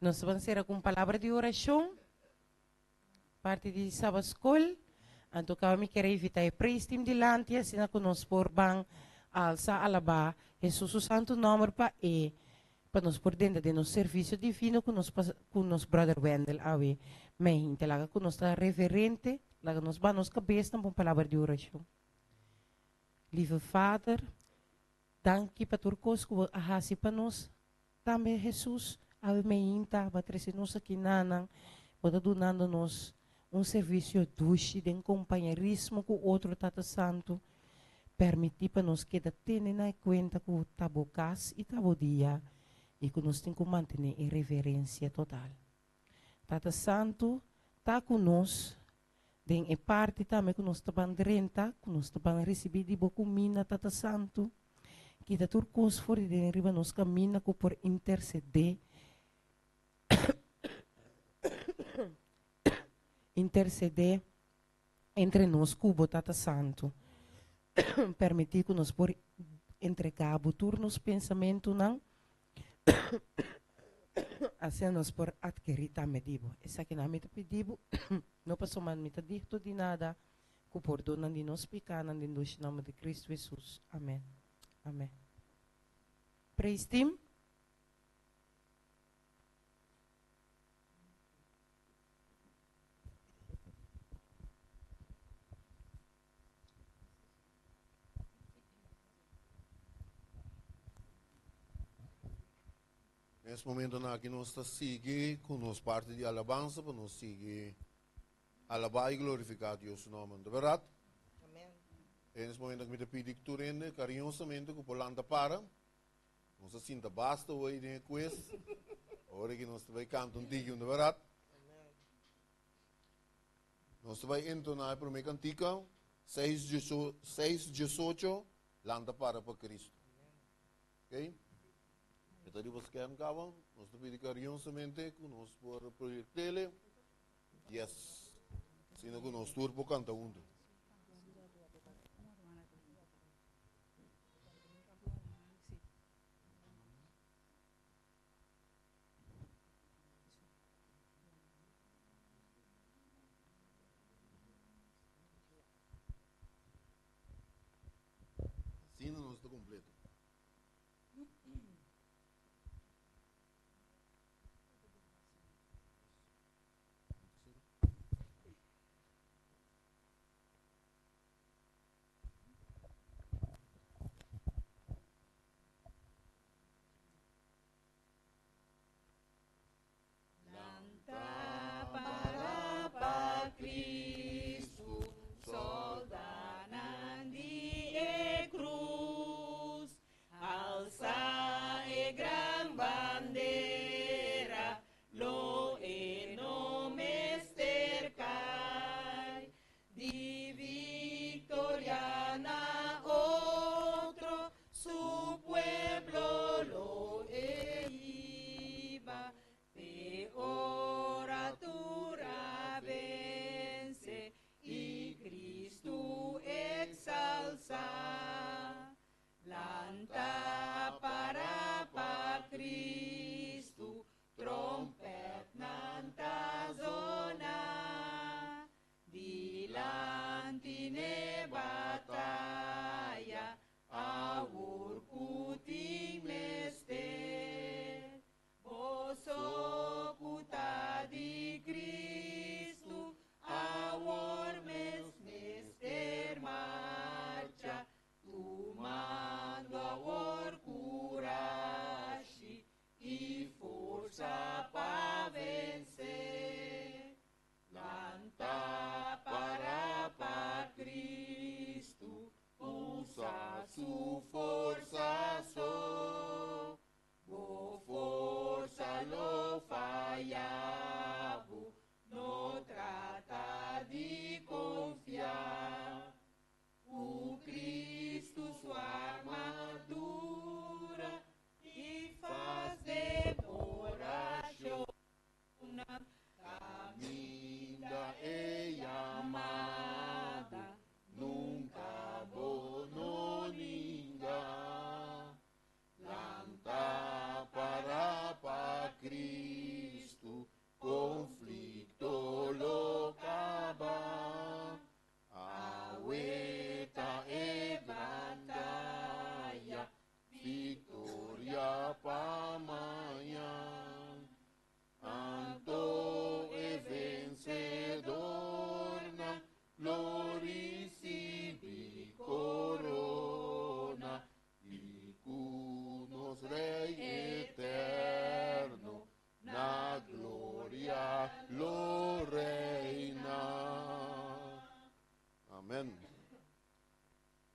Nós vamos ser com palavra de oração, parte de sábado escola. Então, kami querer evitar o prestim de lante, assim que nós por bang alça alaba, Jesus o santo nome para nós por dentro de nosso serviço divino com nos brother Wendell, awe, mente, lá que nós está reverente, lá que nós vamos cabeça com palavra de oração. Lieve Vader, danke para turcos que ahasi para nós, também Jesus, awe meinta, batrese nos aqui nanang, bota donando-nos serviço duche de companheirismo com outro Tata Santo, permitir para nós que tenha na conta com o tabocas e tabodia e que nós temos que manter em reverência total. Tata Santo está conosco, em parte também que nós estamos renta, que nós estamos recebendo de boa comida, Tata Santo, que da turcos fora de riba nós caminha por interceder entre nós, Cubo Tata Santo. Permitir que nós por entregar o turnos pensamento não assim nós por adquirir também dibo. Essa que não me pedido, não passou mais me dito de nada, que por dona de nós pecados, em nome de Cristo Jesus. Amém. Amém. Praise Team. Nesse momento aqui nós está seguindo com nossa parte de alabança para nós seguir alabar e glorificar Deus nome, de verdade. Amém. Nesse momento que me pedi que tu rende carinhosamente com polanda para nós assim da basta hoje de coisa. Agora que nós vai cantar um tigre, de verdade. Nós vai entonar para uma cantica 6:18 landa para Cristo. Ok? Tadi bos kian kawan, nós pedimos carinhosamente que nós por proyectele, yes, sino que nós tour por canta junto. Sino nós está completo. Cristo, soldanan di e cruz,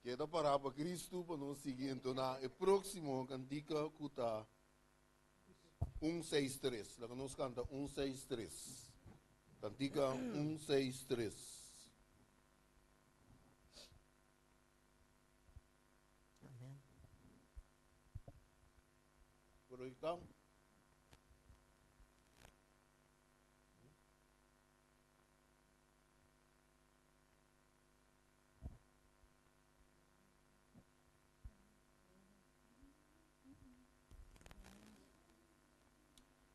Queda para Cristo para nós seguir então na o próximo cantica cuta 163. Lá que nós canta 163. Cantica 163. Amém. Por aí está.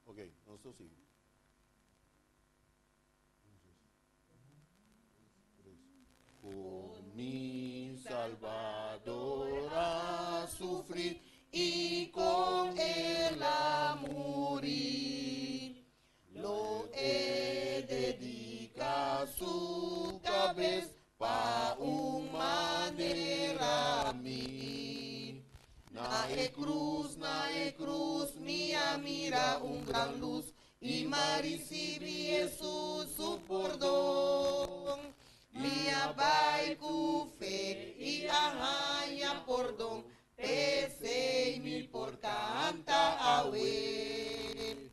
Ok, nós estamos seguindo. Con mi Salvador a sufrir y con él a morir. Lo he dedicado su cabeza pa' manera a mí. Nae cruz, mía mira un gran luz y maricibi Jesús su perdón. Mia bai cu fe y ahaya pordon, pese mi por canta awe.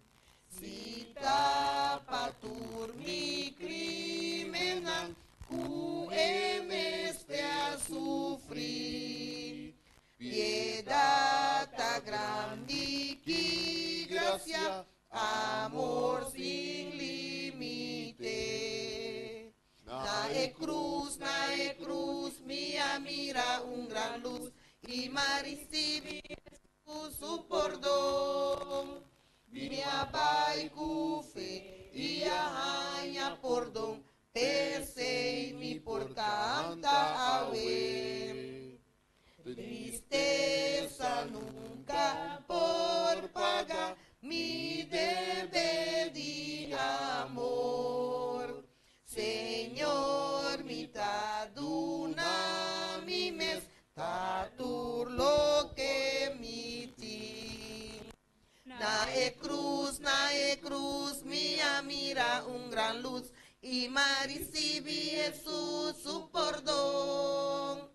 Si tapatur mi crimenan, cu emeste a sufrir. Piedad ta grande y gracia, amor sin límite. Nae cruz, mía mira un gran luz y maricibi Jesús su perdón. Mia bai cu fe y ahaya perdón, pese mi por canta awe. Tristeza nunca por pagar mi deber de amor. Señor, mitad una mi mes, tatur lo que mi ti. Nae cruz, mía mira un gran luz y maricibi Jesús su perdón.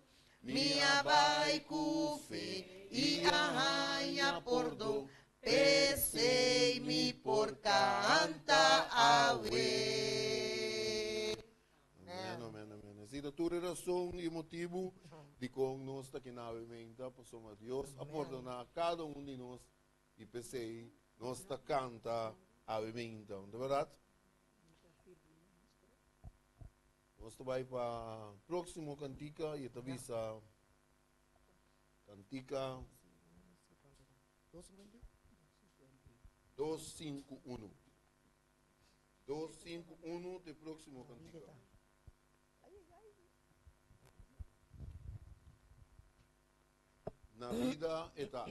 Mia bai cu fe y ahaya perdón, pese mi por canta awe. Esta tua razão e motivo de como nós está aqui na avimenta, passamos a Deus a perdonar cada de nós e pensei, nós está canta a avimenta, não é verdade? Nós vai para o próximo cantica e te avisa cantica 251. 251 de próximo cantica. Na vida está.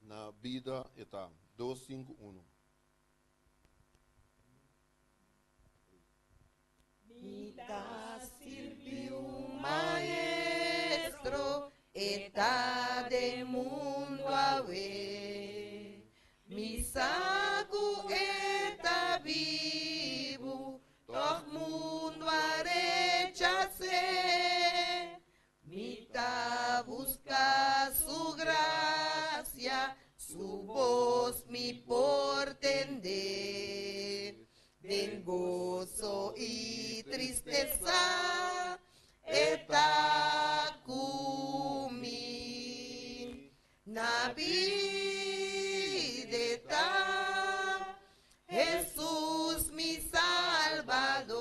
Na vida está. 251. Vida sirvió un maestro, está de mundo a ver. Mi saco está vivo, todo mundo a rechazar. Mita busca su gracia, su voz mi por tender. Den gozo y tristeza está cumi. Na vida está Jesús mi Salvador.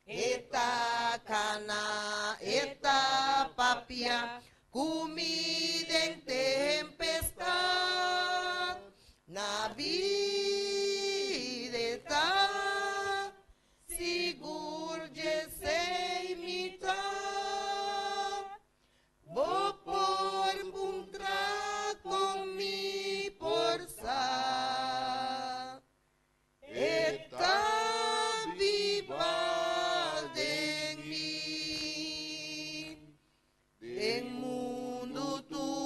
Está cana, está papia, comida en tempestad. Na vida está seguro de ser mitad. Vou por encontrar com mi força. Está viva de mim. Em mundo tu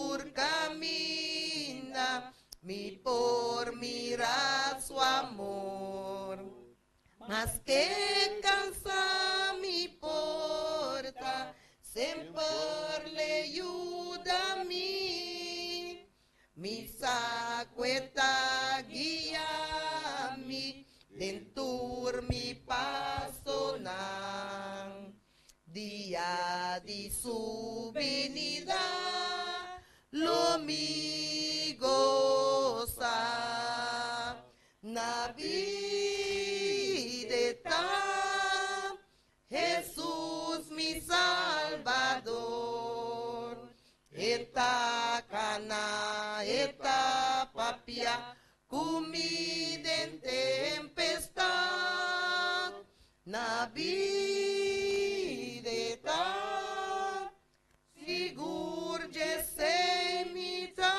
mas que cansa mi porta, sempre le aiuta-mi, mi saqueta guia-mi, dentur mi passo nan, dia di su venida, lo mi goza, na vida Jesús mi Salvador, eta cana, eta papia, comida en tempestad, na vida sigur de semita,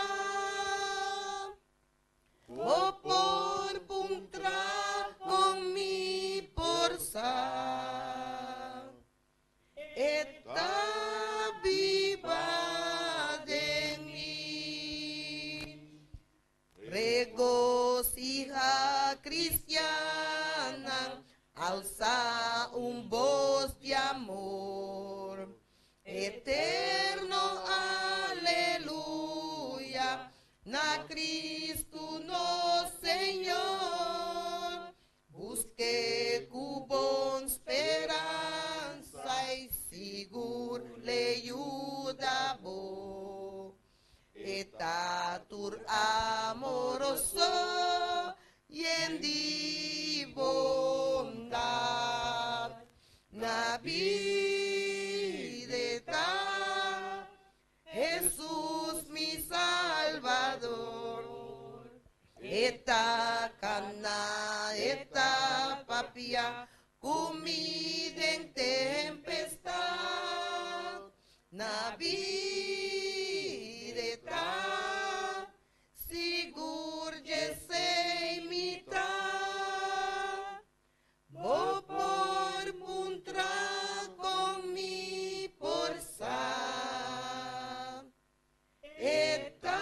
o por puntra con mi porsa, eta viva de mí, regocija cristiana, alza voz de amor, eterno aleluya, na Cristo no Señor, busque cu bon esperanza y sigur le ayuda bo, etatur amoroso y en di bondad, na vida Jesús mi Salvador, eta cana, eta papia, comida en tempestad, na vida sigur je semita, o por puntra con mi porsa, eta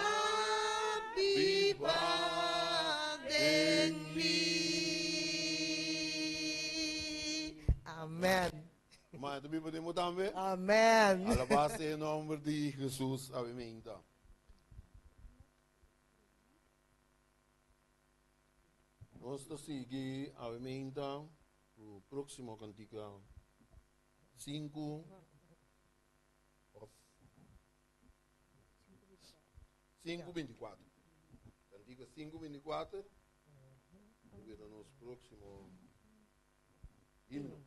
viva de mí. Amén. Mas também podemos também. Amén. Alabado em nome de Jesus. Amém. Nós estamos seguindo a emenda, o próximo cantiga 5:24. Cantiga 5:24. Vamos ver o nosso próximo hino.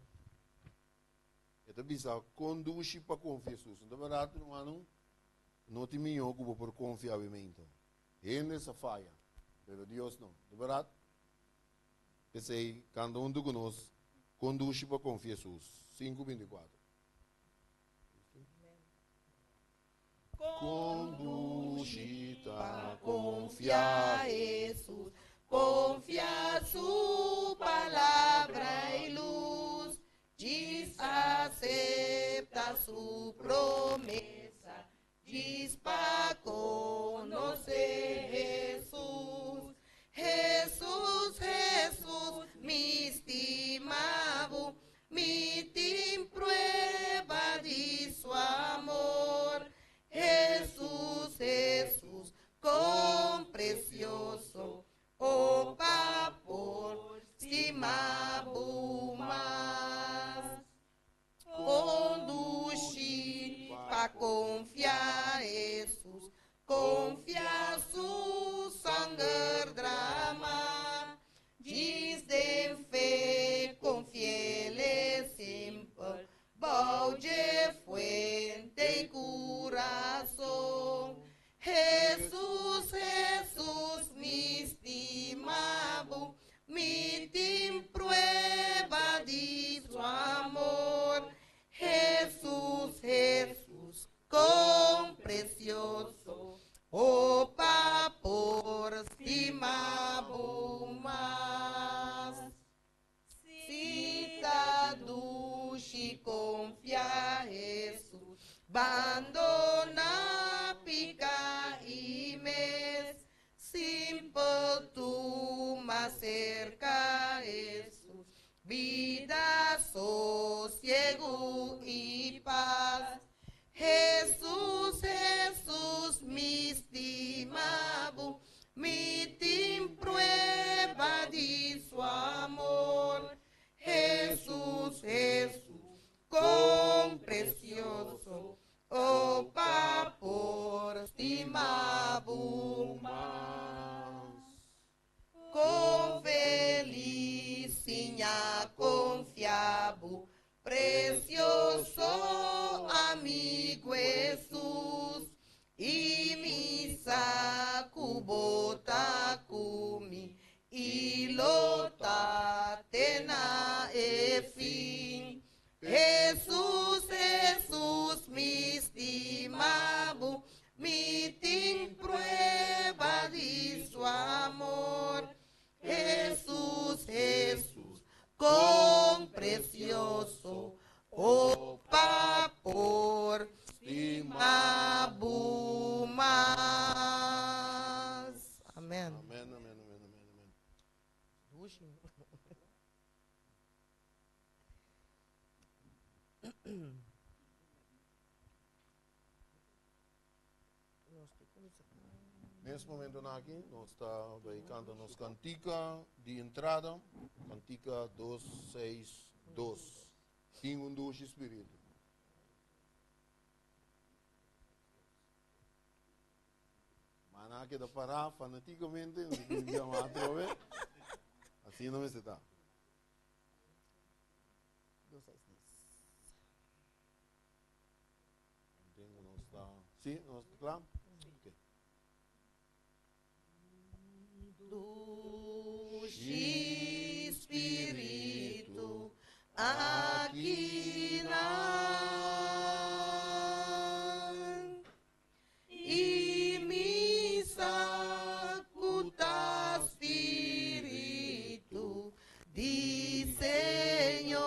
Ito bisa conduz para confiar Jesus. Então, verdade, não te me ocupa por confiamento. Ele essa falha, mas Deus não. De verdade, pensei, cada um de nós conduz para confiar Jesus. 5:24. Conduz para confiar Jesus, confia su palabra y luz, diz acepta su promesa, diz para conocer Jesús. Jesús, Jesús, mi estimado, mi te prueba de su amor. Jesús, Jesús, con precioso, oh por estimado más. Conduz para confiar Jesús, confia su sangue drama, diz de fe con fieles simple, balde fuente y corazón. Jesús, Jesús, mi estimado, mi te prueba de su amor. Jesús, Jesús, con precioso, oh por estimado más. Cita dushi confia Jesús, abandona pica y mes, simple tú más cerca Jesús. Mabu, precioso amigo Jesus, e misa kubota kumi, ilota tena efim. Jesus, Jesus, me estimabo, me tem prueba de su amor. Jesus, Jesus, com precioso, opa por estimabo mais. Amém. Amén, amén, amén, amén, amén. Nesse momento aqui, nós está vai cantar nos cantica de entrada, cantica 262. Tem doce espírito. Mas aqui da parar fanaticamente, não chama outra vez. Assim não está. Entendo, não está. Sim, não está claro? Ok. Doce Espírito, aqui não, e me sacuda Espírito de Senhor,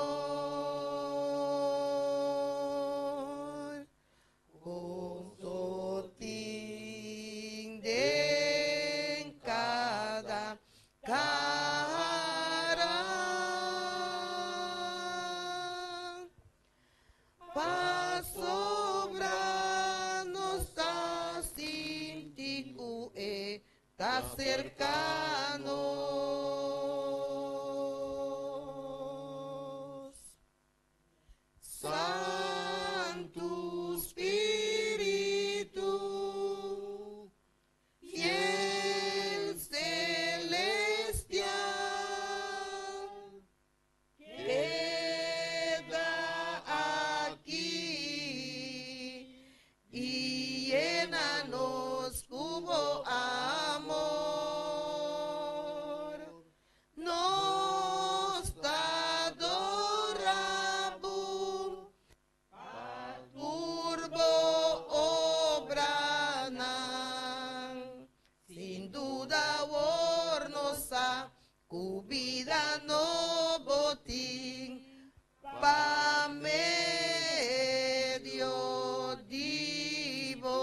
com totim de cada cara, pa sobra nossa síntico e tá cercanos. Santo Espírito, fiel celestial, queda aqui e llena-nos como amor. Nos adoramos, turbo obranan, sin duda war nossa cubida no botín, pa medio divo.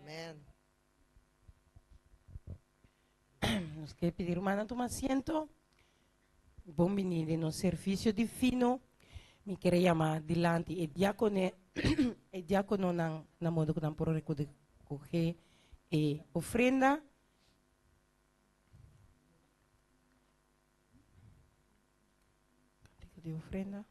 Amén. Nos quer pedir uma tomar asiento. Bom venire no serviço divino. Mi quero chamar dilante e diácono na modo que não por recoger e ofrenda. De ofrenda.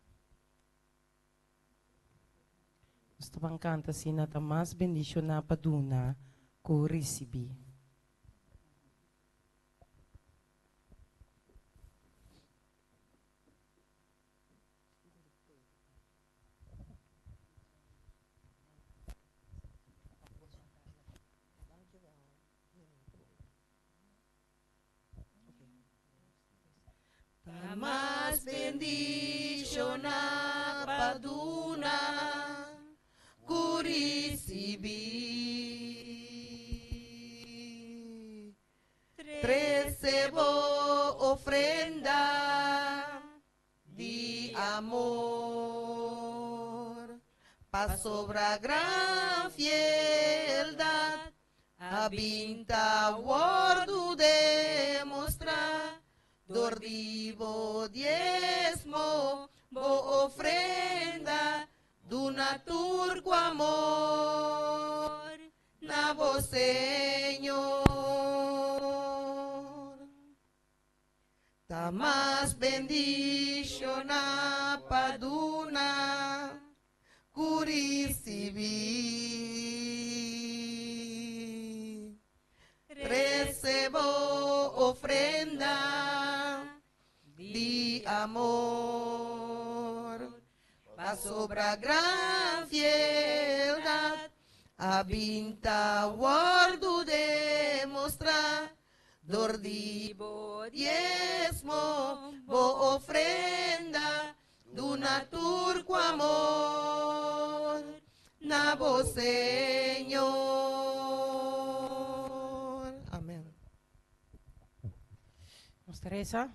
Estavam cantando assim, nada mais bendição na paduna que recebi. paduna kurisibi. Recebo ofrenda de amor, pa sobra gran fieldad, abinta guardo demostrar, dordivo diezmo, bo ofrenda, duna turco amor, na vos Señor. Ta más bendición na paduna, curisibi. Recebo ofrenda de amor, pa sobra gran fieldad, abinta guardo demostrar, dordivo diezmo, bo ofrenda, duna turco amor, na vos Señor. Amén. Nos Teresa,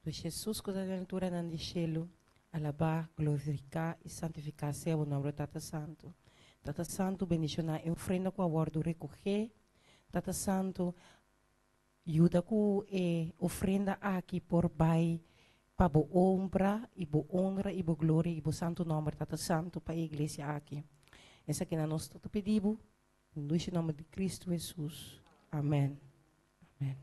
do Jesus que da aventura nan di cielo, alabar, glorificar e santificar seu o nome do Tata Santo. Tata Santo, beniciona e ofrenda com a guarda recoger. Tata Santo, ajuda com e ofrenda aqui por bai, para bo honra e bo glória e bo santo nome Tata Santo para a igreja aqui. Essa que nós te pedimos, no nome de Cristo Jesus. Amém. Amém.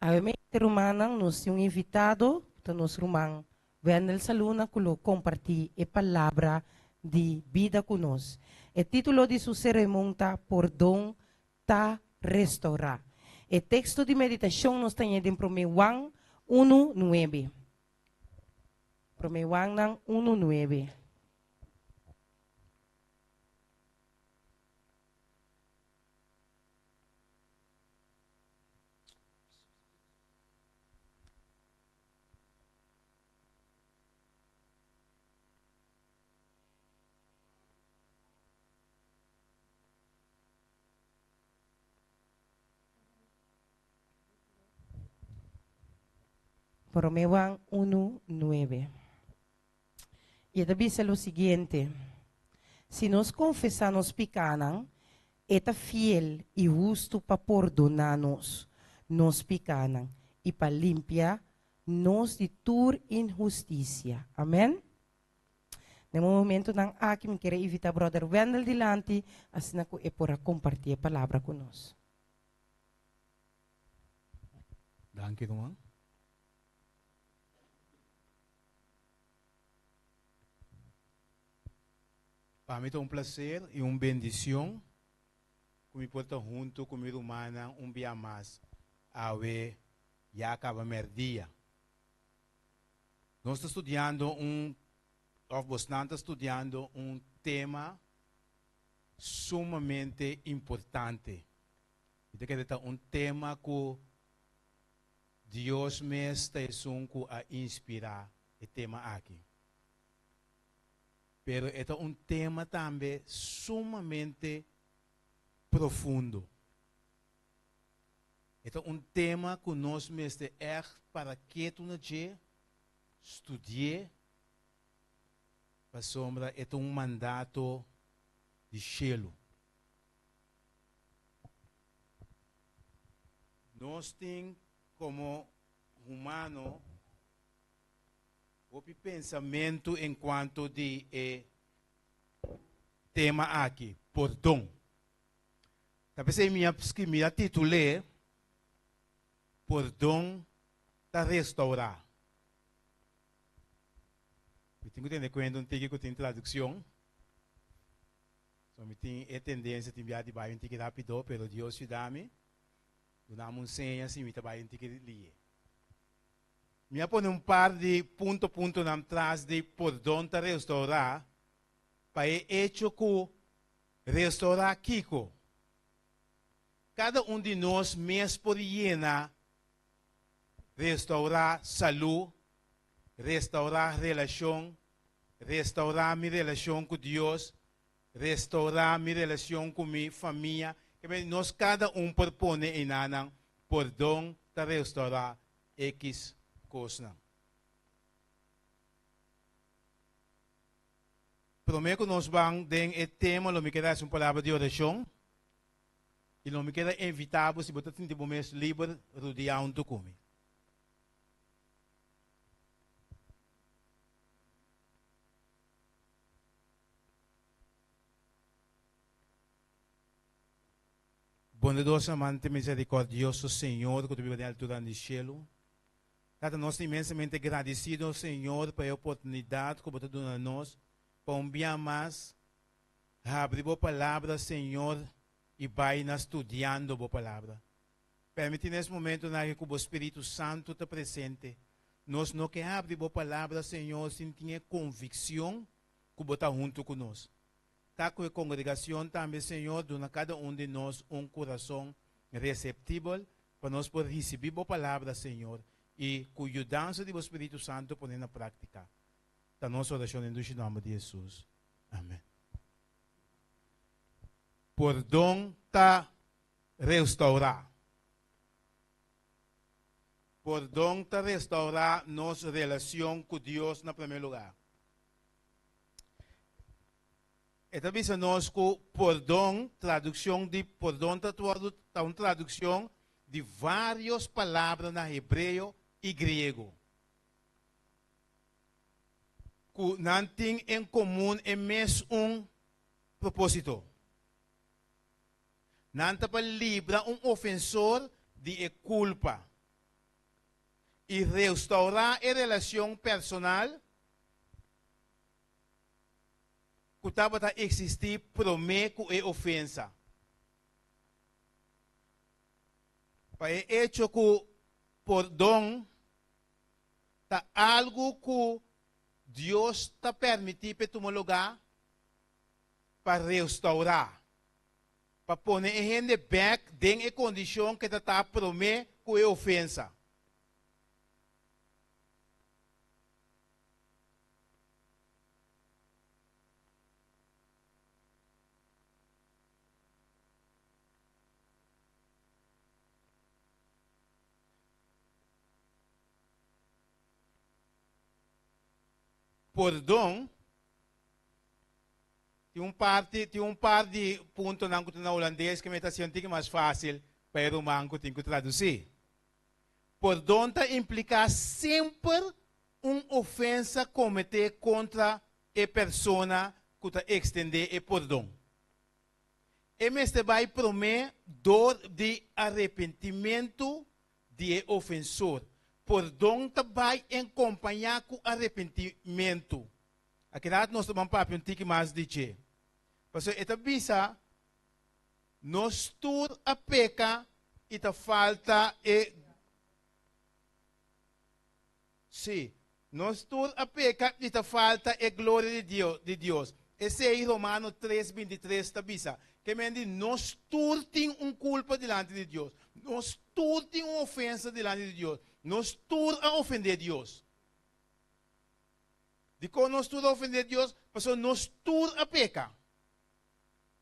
Obviamente, Romanang, nós temos um invitado, então nós Romang, Wendel Saluna, que compartilha a palavra de vida conosco. O título de sua cerimônia, Perdão, ta restaurar. O texto de meditação nós temos em 1 Juan 1:9. 1 Juan 1:9. Juan 1:9. E dice lo siguiente: si nos confesamos pecados, está fiel y justo para perdonarnos nos pecados y para limpiar nos de toda injusticia. Amén. No momento nang aqui me quero invitar brother Wendel dilante, assim que é para compartilhar a palavra conosco. Danke, Roman. Para mim é um prazer e uma bendição que me porta junto com minha irmã dia mais a ver já acaba merdia. Nós estamos estudando estudando um tema sumamente importante. Então, que é um tema que Deus me está a inspirar o tema aqui. Pero é um tema também sumamente profundo. É um tema que nós mesmos para que tu não estudie, para sombra é um mandato de cielo. Nós temos como humano o pensamento enquanto de tema aqui, perdão. Talvez eu me titulei Perdão para restaurar. Eu tenho que entender quando eu tenho tradução. Eu tenho a tendência de enviar de baixo rápido, mas Deus te dá-me. Eu dou uma senha assim, eu tenho que ler. Me pone par de ponto na trás de por donde restaurar, para hecho que restaurar Kiko. Cada de nós mês por llena, restaurar saúde, restaurar relação, restaurar minha relação com Deus, restaurar minha relação com minha família. Que nós cada propõe em anang perdão para restaurar X coisa. Prometo que nós vamos dar o tema, lo me queda uma palavra de oração. E não me queda invitável se você tem um mês livre, rodeando comigo. Bondoso, amante, misericordioso Senhor, que tu vive na altura do céu. Nós imensamente agradecidos, Senhor, pela oportunidade que você deu a nós, para enviar mais, abrir a palavra, Senhor, e vai estudando a palavra. Permite nesse momento que o Espírito Santo está presente. Nós não queremos abrir a palavra, Senhor, sem ter convicção que você está junto conosco. Está com a congregação também, Senhor, dando a cada de nós coração receptível para nós poder receber a palavra, Senhor, e com a ajuda do Espírito Santo poder na prática. Da nossa oração em nome de Jesus. Amém. Perdão está restaurar. Perdão está restaurar nossa relação com Deus no primeiro lugar. Esta vez nós com perdão, tradução de perdão está uma tradução de várias palavras na hebreu e grego. Que não tem em comum é mesmo propósito. Não está para livrar ofensor de culpa e restaurar a relação personal que estava a existir prometo e ofensa. Para hecho que perdão está algo que Deus está permitindo para tomar lugar para restaurar. Para pôr a gente back dentro da condição que está prometo com a ofensa. Perdão, tem par de pontos na holandês que me está sentindo mais fácil para o manco tem que traduzir. Perdão implica sempre uma ofensa cometida contra a pessoa que está extender o perdão. E este vai prometer dor de arrependimento de ofensor. Perdão vai acompanhar com arrependimento. Aqui nós vamos para um pouco mais de che. Porque esta visa, nós tudo a peca e ta falta e sim, nós tudo a peca e ta falta a glória de Deus. Esse é Romanos 3:23 esta visa. Que me diz, nós tudo tem culpa diante de Deus. Nós tudo tem uma ofensa diante de Deus. Nós tudo a ofender Deus. De como nós tudo a ofender Deus, porque nós tudo a peca.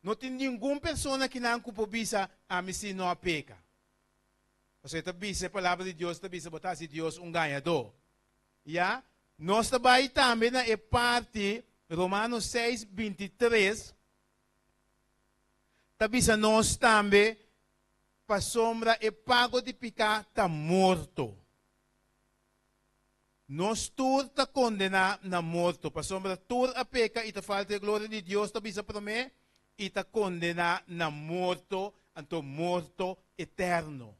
Não tem nenhuma pessoa que não culpa bisa a mim se não a peca. Porque esta bisa, a palavra de Deus, esta bisa botar se Deus ganhador. Ya? Nós também na parte Romanos 6:23. Tabisa nós também para sombra e pago de pecar está morto. Nós tudo está condenado na morto. Para sombra tudo a peca e está falta de glória de Deus, tabisa para mim, e está condenado na morto, então morto eterno.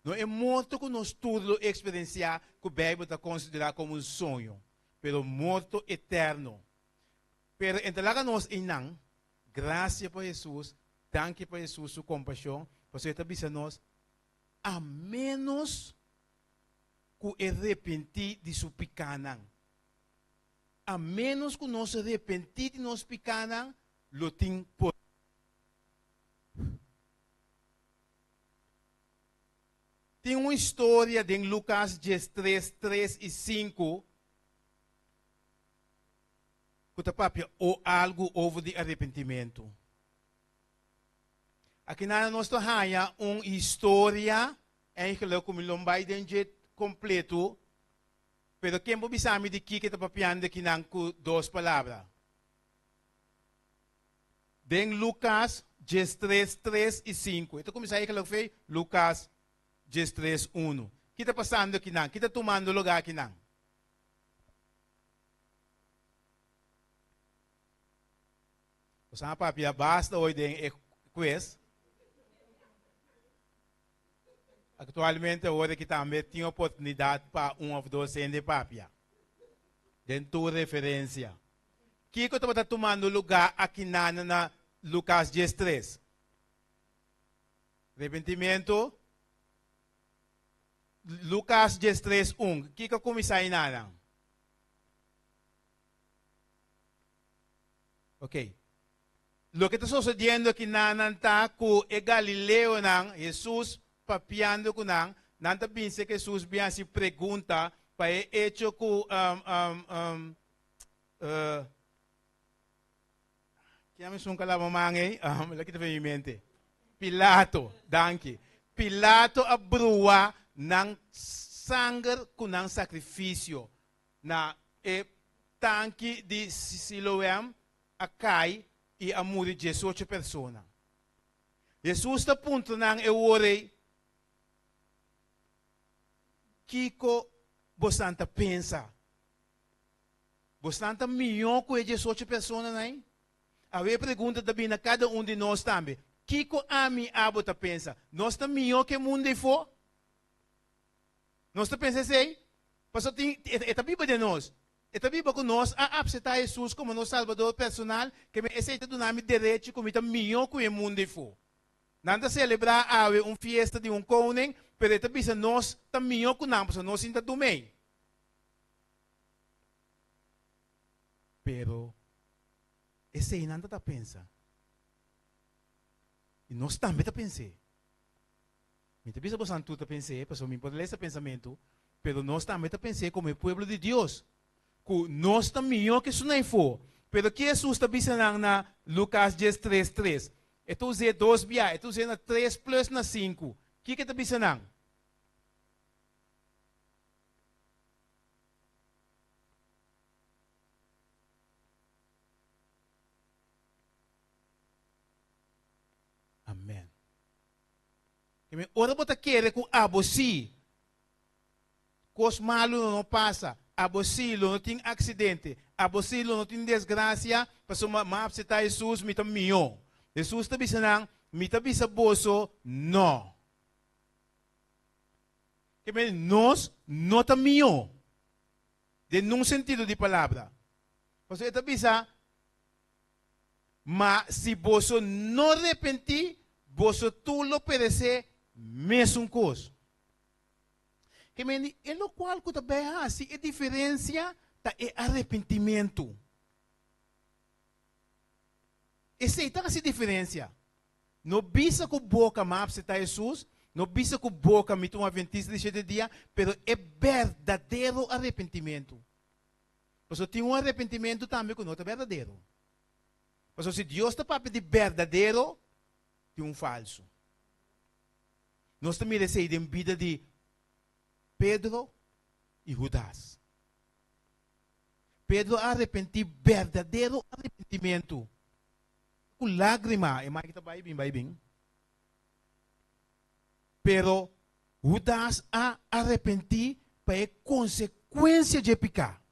Não é morto que nós tudo experienciar, que o Bíblia está considerado como um sonho, pero morto eterno. Pero entre nós inang, graças para Jesus, danke para Jesus, sua compaixão, porque está bisa nós, a menos que arrepentir de sua picanang. A menos que nós arrepentir de nossa picanang, lo tem por. Tem uma história em Lucas 13, 3 e 5. Ou algo over de arrependimento. Aqui na nossa raia, uma história, eigenlijk como lombay den jet completo, pero quem pode saber de que está papiando aqui nang duas palavras. Den Lucas 13, 3 e 5. Ito começa aí que foi Lucas 13, 1. O que está passando aqui nang? O que está tomando lugar aqui nang? Sa papia basta hoje em quiz. Atualmente agora que também tem oportunidade para ou dois de papia. Dentro referência. Que está tomando lugar aqui na Lucas 13? Arrependimento. Lucas 13, 1. Que começa aí na? Ok. Lo que está sucediendo aqui nanta ku e Galileo nang Jesus papiando ku nang nanta pinse que Jesus biya si pergunta pa e hecho ku kaya may sungka la mamangay laki ta yung mente Pilato danki Pilato abrua ng sangar ku nang sacrificio na e tanki di Siloam akay e a muri 18 pessoas. Jesus está ponto nang eworei Kiko bostanta pensa. Bostanta milhão com 18 pessoas aí. A ver pergunta também na cada de nós também. Kiko ami abota pensa. Nós está milhão que mundo for. Nós está pensa assim. Pastor tem a Bíblia de nós. E também para nós a aceitar Jesus como nosso salvador personal, que me aceita do nome direito como está melhor que o mundo for. Nada celebrar uma festa de koning, mas também se nós está melhor que nós, nós ainda do meio. Pero esse aí nada está pensa. E nós também está pensando. Me também se você tudo pensar, pessoal, me pode ler esse pensamento, pero nós também está pensando como o povo de Deus. Nós também que isso não for. Pero que Jesus está dizendo na Lucas 13, 3. Ito usei 2 biya. Ito usei na 3 plus na 5. Que está dizendo? Amém. Ora bota querer com abosi. Cos malo não passa. Abosilo não tem acidente, abosilo não tem desgraça, para uma aceitar Jesus, me também. Jesus está dizendo, me também boso, não. Que nós não também. De num sentido de palavra. Porque está dizendo, mas se boso não arrepentir, boso tu lo perecer, mesmo coisa. Que é o qual que também há a diferença é arrependimento. Essa é a diferença. Não bisa com boca mas aceitar Jesus, não bisa com boca me um adventista de 7 dias, mas é verdadeiro arrependimento. Porque tem um arrependimento também que não é verdadeiro. Porque se Deus está para pedir verdadeiro, tem um falso. Nós também recebemos vida de Pedro e Judas. Pedro arrepentiu, verdadeiro arrependimento. Com lágrima, e mais que está vai bem. Pero Judas arrepentiu para a consequência de pecar.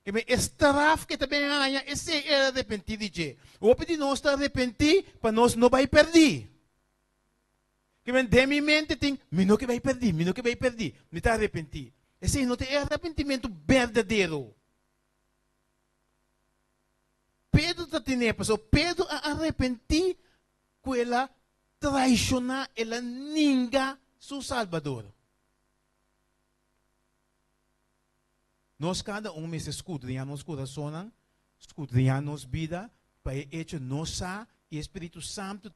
Que me estraf que também ganha, esse é arrepentir de o pedir nós arrepentir para nós não vai perder. Que me de minha mente tem, me não que vai perder, me está arrepentir. Esse não tem arrependimento verdadeiro. Pedro está tendo, pessoal, Pedro arrepentir com ela traicionar, ela ninga seu Salvador. Nós cada me escudriñar nos corações, escudriñar nos vida, para hecho nossa e Espírito Santo.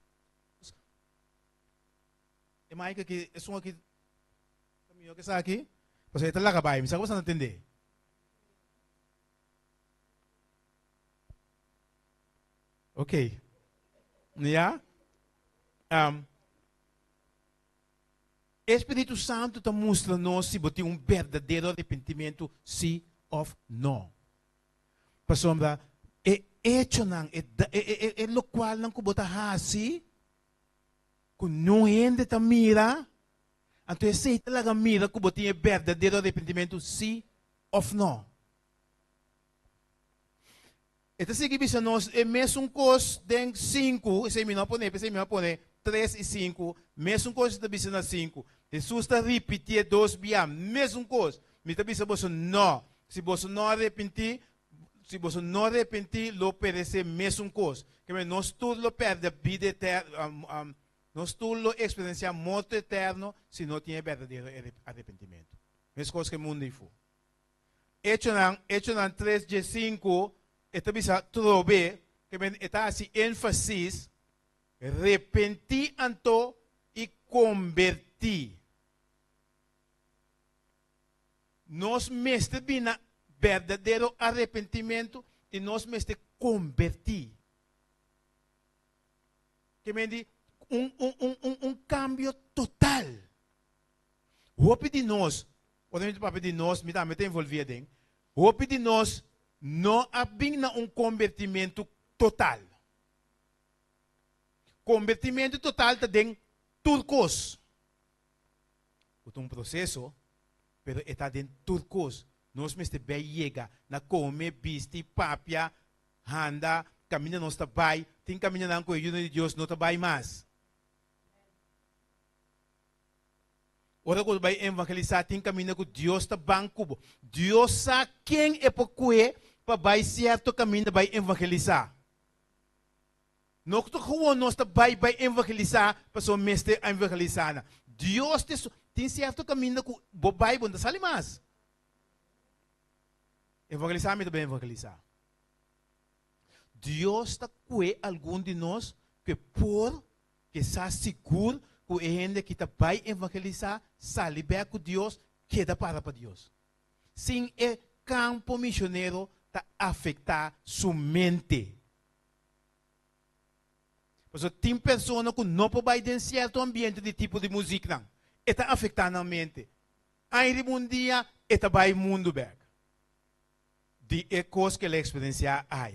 É mais que é só aqui, caminho que está aqui, você está lá cabay, me sabe você não entender? Ok, yeah? Espírito Santo está mostrando se você tem verdadeiro arrependimento, sim ou não. Para sombra, é hecho não, é lo qual não que você faz, que não ainda está mira, então é sei talaga mira que você tem verdadeiro arrependimento, sim ou não. Então se que nós é mesmo coisa de 5, esse me não pone, 3 e 5, mesmo coisa está bisa na 5. Jesus está repetir 2 biam, mesmo coisa. Me está bisa você não. Se você não arrepentir, lo perece mesmo coisa. Que nós tudo lo perde vida eterna, nós tudo lo experiencia morte eterno se não tem verdadeiro arrependimento. Mesma coisa que o mundo for. Hecho nan 3 de 5, esta bisa trobe, que está assim ênfasis, arrepenti anto e converti. Nós mestre bina verdadeiro arrependimento e nós mestre converti. Que me diz cambio total. Hope de nós, obviamente papo de nós, me está envolvido em, hope de nós não abina convertimento total. Convertimento total está dentro turcos. É processo, pero está dentro turcos. Nós mesmo chega na come, viste, papia, anda, caminha nós trabalho, tem caminha na coisa de Deus, não trabalha mais. Ora quando vai evangelizar, tem caminho com Deus está banco. Deus sabe quem é para vai certo caminho vai evangelizar. Não que nós vai evangelizar para só mestre evangelizar. Deus tem certo caminho que vai bom, sale mais. Evangelizar me também evangelizar. Deus está com algum de nós que por que está seguro que a gente que vai evangelizar, sale bem com Deus, queda para Deus. Sim, é campo missionário está afetar sua mente. Porque tem pessoas que não podem ir em certo ambiente de tipo de música, está afetando a mente. Aí um dia, está vai mundo bem. De coisa que a experiência há.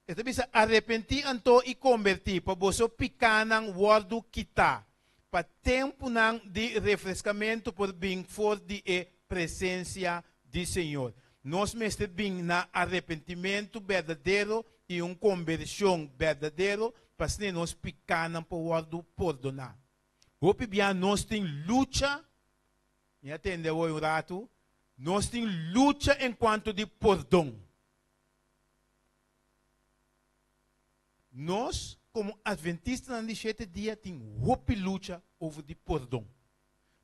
Então, bisa arrepentir anto e convertir para você picar ng word kita. Para tempo de refrescamento por vir for de presença do Senhor. Nós mesmo bem na arrependimento verdadeiro e conversão verdadeiro para se nós picar para o word perdonar. Hope bem nós tem luta, e atendeu o rato, nós tem luta enquanto de perdão. Nós, como adventistas de 7 dias, temos uma luta over de perdão.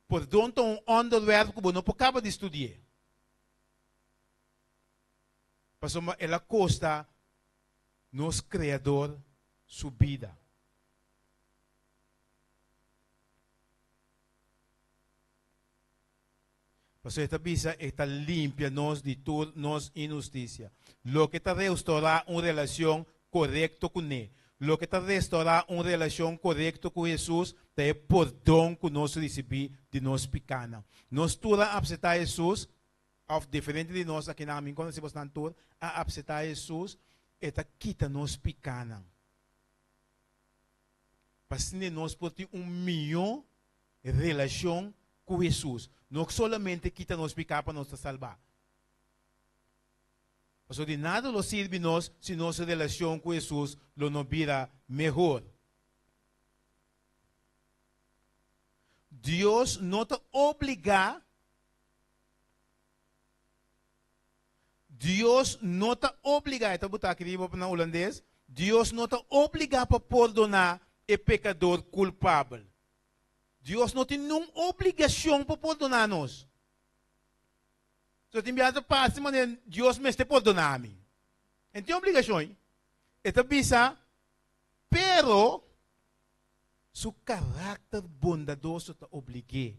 Perdão é um underwerp que não acaba de estudar. Mas ela custa nos criador sua vida. Mas esta bisa está limpia nos de toda nos injusticia. Lo que está restaurar uma relação correcto com ele. Lo que está restaurar uma relação correcta com Jesus é perdão que nós recebemos de nós pecados. Nós todos aceitar Jesus, diferente de nós aqui na minha quando nós estamos todos a aceitar Jesus, está quita nós pecados. Para que nós podemos ter milhão de relação com Jesus. Não somente quita nós pecados para nos salvar. Porque de nada nos sirve nós se nossa relação com Jesus não vira melhor. Deus não te obriga. Deus não te obriga. Está botando aqui na holandês. Deus não te obriga para perdonar o pecador culpável. Deus não tem nenhuma obrigação para perdonar-nos. Se tem viado parte, mas Deus me está perdonando. Não tem obrigação. Esta bisa, pero, seu caráter bondadoso te obrigue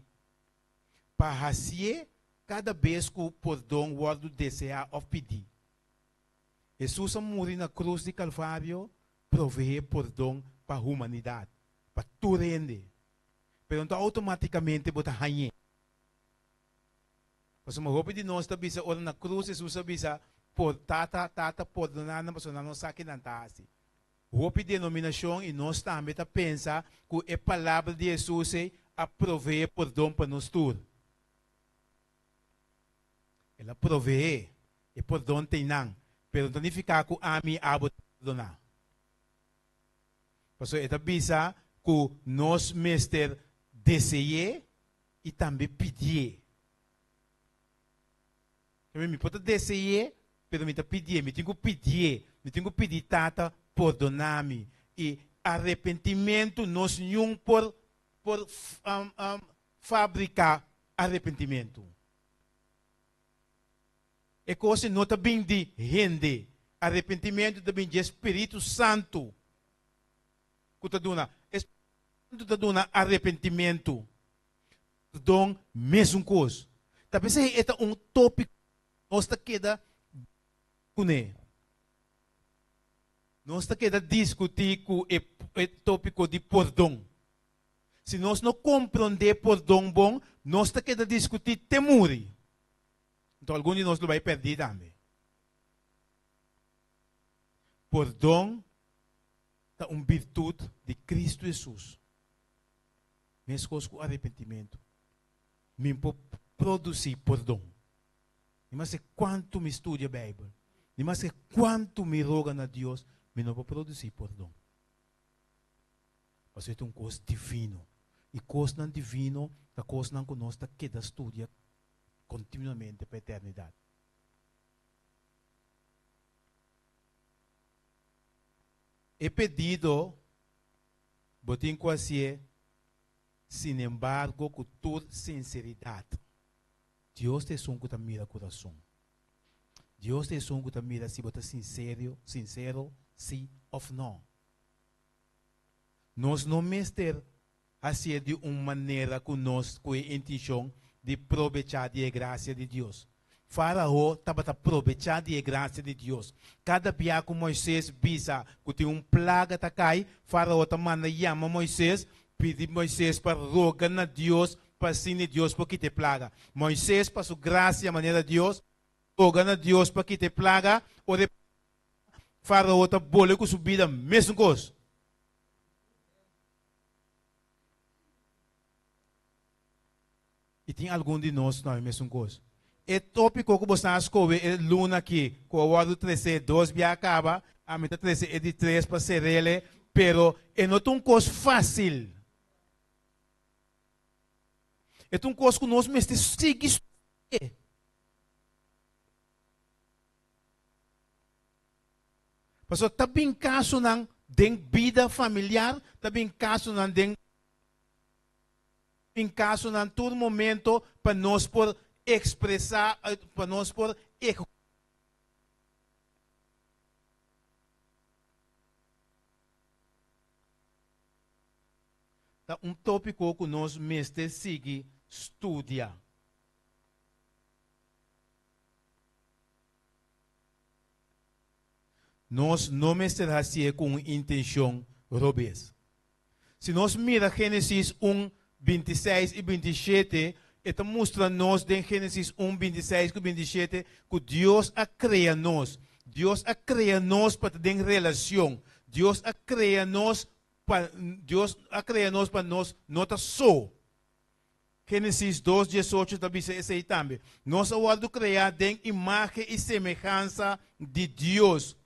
para fazer cada vez que o perdão word desejar ou pedir. Jesus morreu na cruz de Calvário, provee perdão para a humanidade, para todo rende. Pero então automaticamente bota hanhe. Mas uma roupa de nós também se ora na cruz Jesus avisa por tata perdonar na pessoa não sabe não tá assim. Roupa de denominação e nós também tá pensa que a palavra de Jesus é a prover perdão para nós tudo. Ela provee e perdão tem não, pero não significa que a mim abo perdonar. Por isso é bisa que nós mestre desejar e também pedir. Eu me pode desejar, pero me pedir, me tenho que pedir tata perdonar-me e arrependimento nós não por fabricar arrependimento. É coisa não está bem de rende, arrependimento também de Espírito Santo. Que está dando arrependimento. Então, mesmo coisa. Talvez é um tópico nós está queda nós está queda discutir com o tópico de perdão. Se nós não compreender perdão bom, nós está queda discutir temor. Então, algum de nós não vai perder também. Perdão é uma virtude de Cristo Jesus. Mesmo com arrependimento. Me pode produzir perdão. Não sei quanto me estudo a Bíblia. Não sei quanto me roga a Deus. Me não vou produzir perdão. Mas é uma coisa divina. E coisa não divina, a coisa não conosco que da estudia continuamente para a eternidade. É pedido, botem quase, sin embargo, com toda sinceridade. Deus te som que mira coração. Deus te som que mira se você sincero, sim ou não. Nós não mestre assim de uma maneira que nós com a intenção de aproveitar a graça de Deus. Faraó estava a aproveitar a graça de Deus. Cada dia que Moisés visa que tem plaga tá cai, Faraó manda chama Moisés, pede Moisés para rogar a Deus para sim Deus para que te plaga. Moisés para sua graça a maneira de Deus, rogar a Deus para que te plaga, ou de Faraó tá bole com subida mesmo coisa. E tem algum de nós não é mesmo coisa. É tópico que você escolhe é luna aqui, com o ano 13, 2 já acaba, a meta 13 é de 3 para ser ele, pero é não uma coisa fácil. É uma coisa que nós mesmo seguimos. Porque está bem caso não tem vida familiar, está bem caso não tem em caso em todo momento para nós por expressar, para nós por tá um tópico que nós mestre sigue estudia. Nós não mestre assim com intenção robês. Se nós mira Gênesis 1 26 e 27, está mostrando-nos em Gênesis 1, 26 e 27 que Deus a cria nós. Deus a cria nós para ter relação. Deus a cria nós para nós não estar só. Gênesis 2, 18 também diz aí também. Nós vamos criar em imagem e semelhança de Deus.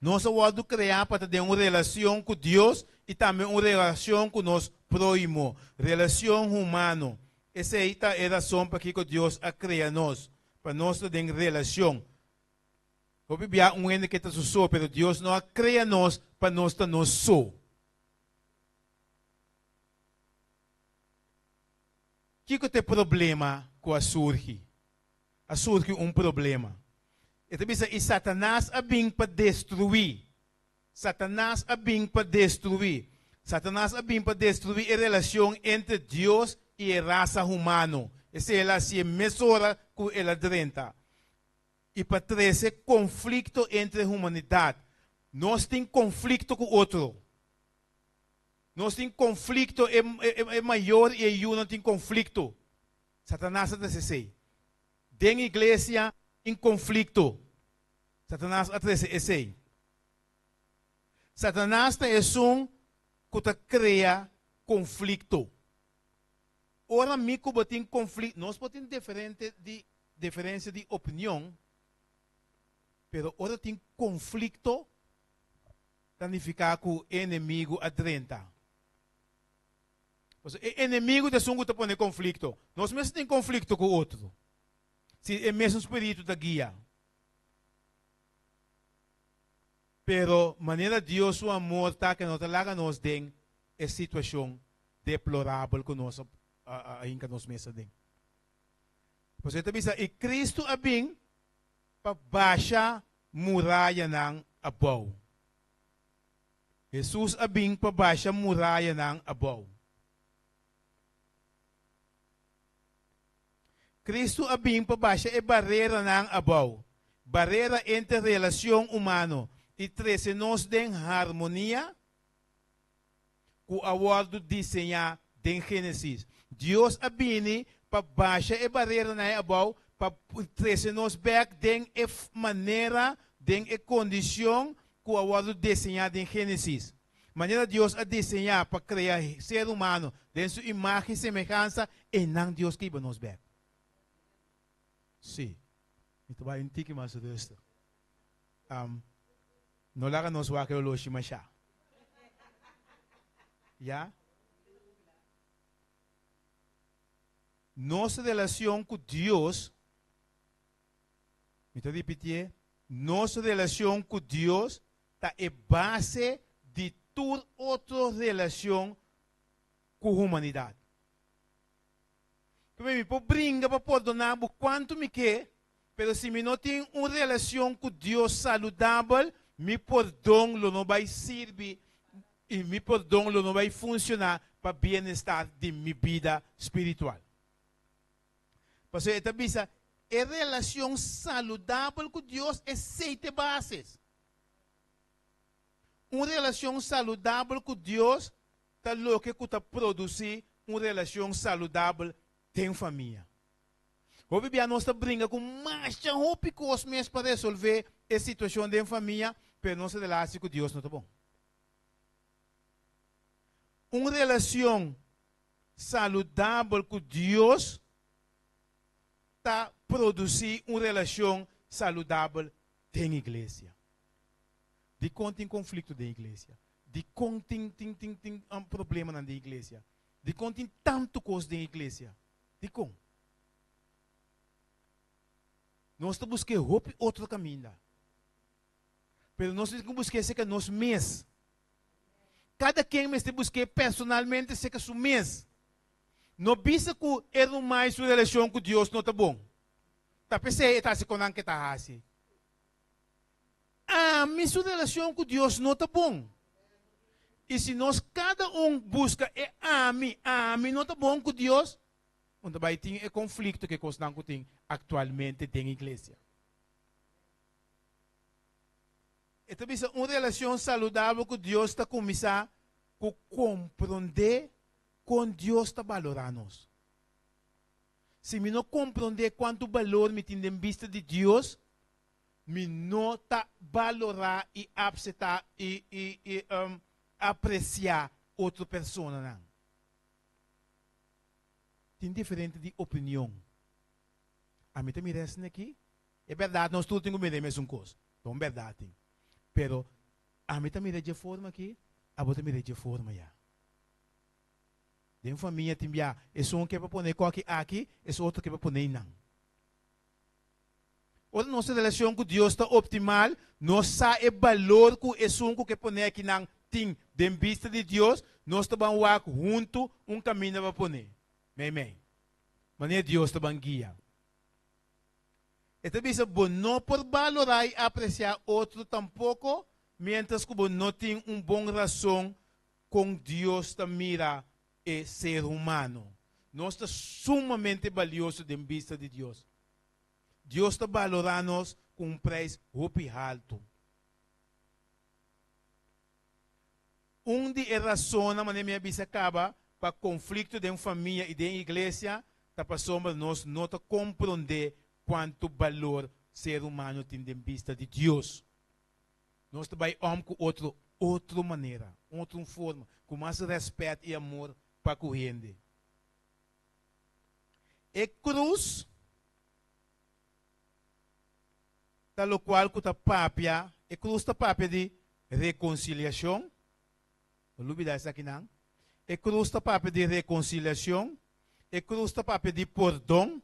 Nós vamos criar para ter uma relação com Deus e também uma relação com nós próximo, relação humana. Essa aí é a razão para que Deus a criar nós, para nós ter relação. O Bíblia um ene que está só, mas Deus não a cria nós para nós estar nós só. que tem problema com a surge? A surge problema. Então, e Satanás a vir para destruir. Satanás a vir para destruir. Satanás a vir para destruir a relação entre Deus e a raça humana. Essa é a se mesura com ela drenta. E para trazer conflito entre a humanidade. Nós temos conflito com o outro. Nós temos conflito, é maior e eu não tenho conflito. Satanás está assim. Dentro da igreja, em conflito. Satanás está assim. Satanás é um que cria conflito. Ora, mico tem conflito. Nós podemos ter diferença de opinião, mas ora tem conflito, significa que o inimigo adrenta. O inimigo é um que põe conflito. Nós mesmos temos conflito com o outro. Se é mesmo espírito da guia. Pero maneira Deus o amor tá que nós laga nos den é situação deplorável que nós ainda nos mesmos den. Você está pensando, e Cristo a bem para baixa muralha ng abaw. Jesus a bem para baixa muralha ng abaw. Cristo a bem para baixa é barreira ng abaw. Barreira entre relação humana. E treze nós den harmonia com a word desenhar den Gênesis. Deus a bem para baixa é barreira na abaw para treze nós back den é maneira den é condição com a word desenhar den Gênesis. Maneira Deus a desenhar para criar ser humano den sua imagem e semelhança e não Deus que nos back. Sim. Então vai um tique mais do resto. Não laga nos wake o loshi masha. Ya? Nossa relação com Deus, me estou repetindo, nossa relação com Deus está é base de toda outra relação com a humanidade. Como me pode brincar para perdonar quanto me quer, mas se me não tem uma relação com Deus saudável, me perdão não vai servir e me perdão não vai funcionar para o bem-estar de minha vida espiritual. Porque esta bisa, a relação saudável com Deus é 7 bases. Uma relação saudável com Deus está louca que produzir uma relação saudável com família. Hoje a nós brinca com mais picos mesmo para resolver a situação da família, mas nossa relação com Deus não está bom. Uma relação saudável com Deus está produzir uma relação saudável com a igreja. De quando tem conflito da igreja, de quando tem problema na igreja, de quando tem tanto coisa da igreja, de como? Nós estamos buscando outro caminho. Mas nós temos que buscar que nós mesmos. Cada quem está buscando personalmente se que é mês. Não pensa que é mais sua relação com Deus não está bom. Tá pensando que está se conando que está assim. Mas sua relação com Deus não está bom. E se nós cada busca não está bom com Deus, onde vai ter o conflito que nós temos atualmente tem na igreja. Então, uma relação saudável com Deus está começar a compreender como Deus está valorando nós. Se eu não compreender quanto valor me tem em vista de Deus, eu não está valorar e aceitar e apreciar outra pessoa. Não. Tem diferente de opinião. A mim também resta aqui. É verdade, nós todos temos a mesma coisa. Então, é verdade. Pero, a mim também de forma aqui, a outra também de forma já. De família tem já, é um que é para pôr aqui, é outro que é para pôr não. Outra nossa relação com Deus está optimal, nós sabemos o valor que é um que é pôr aqui não tem, de vista de Deus, nós estamos junto um caminho para pôr. Amém. Maneira Deus te guia. Então, bisa, bom não por valorar e apreciar outro tampouco, mientras que bom não tem bom razão com Deus te mira e ser humano. Nós está sumamente valioso de vista de Deus. Deus está valorando-nos com preço muito alto. De razão, mas minha bisa acaba para conflito de família e de igreja, tá passando nós não compreender quanto valor ser humano tem de vista de Deus. Nós também amamos com outra maneira, outra forma, com mais respeito e amor para a gente. E cruz, tal qual que a papia, e cruz a papia de reconciliação. Não olvidar isso aqui não. E cruz a papia de reconciliação. E cruz a papia de perdão.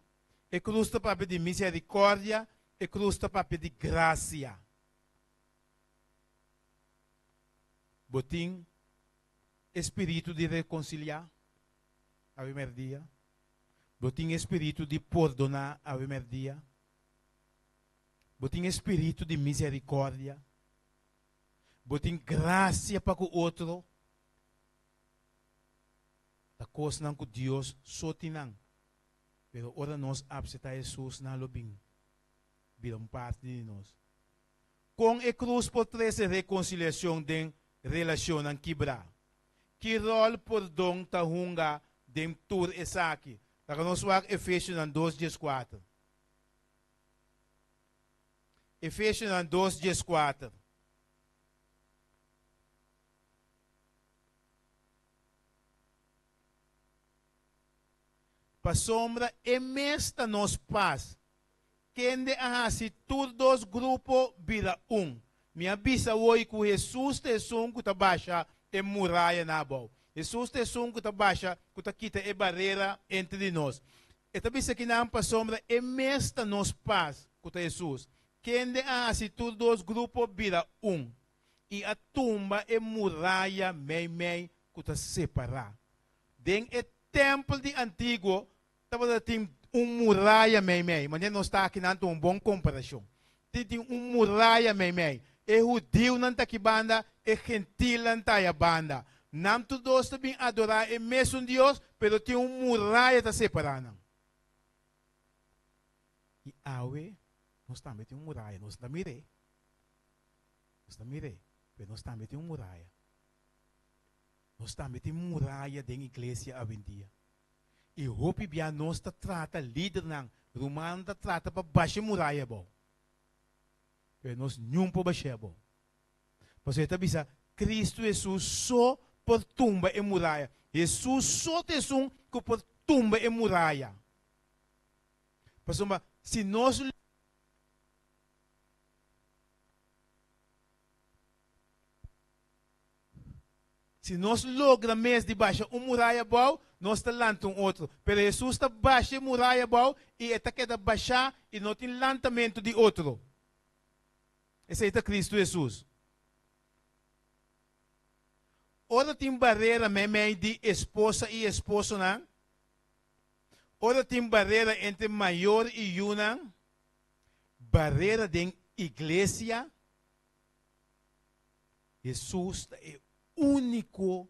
E cruz a papia de misericórdia. E cruz a papia de graça. Botim espírito de reconciliar a primeiro dia. Botim espírito de perdonar a primeiro dia. Botim espírito de misericórdia. Botim graça para o outro. Da coisa não que Deus só tem. Pero ora nós abseta Jesus na lobing. Viram parte de nós. Com a cruz por três reconciliação de relação não quebrar. Que rol por dom ta hunga dem tur esaki. Daga nós wak Efésios 2:4. Efésios 2:4. Pa sombra e mesta nos paz. Kende ahasi tur dos grupo vira Minha bisa oi ku Jesus te sung ku tabasha e muralha na bau. Jesus te sung ku tabasha ku kita e barreira entre nós. E bisa que não pa sombra e mesta nos paz ku ta Jesus. Kende ahasi tur dos grupo vira E a tumba e muralha mei ku ta separar. Den e templo de antigo tava tem muralha mei, mas não está aqui não bom comparação. Tem muralha mei. E judeu não está aqui banda, e gentil não está aí banda. Não todos também adorar e mesmo Deus, pero tem muralha está separando. E awe, nós também tem muralha, nós também mirei. Nós também mirei, pero nós também tem muralha. Nós também tem muralha da igreja a dia. E hope bia nós trata líder nang romano trata para baixar muralha bom. Pero nós não po baixar bom. Pois é bisa Cristo Jesus só por tumba e muralha. Jesus só te sum que por tumba e muralha. Pois se nós logramos mesmo de baixar muralha bom, nós está lançando outro. Pero Jesus está baixando muralha bom e está querendo baixar e não tem lançamento de outro. Esse é Cristo Jesus. Ora tem barreira meio de esposa e esposo não. Ora tem barreira entre maior e una. Barreira de igreja. Jesus é único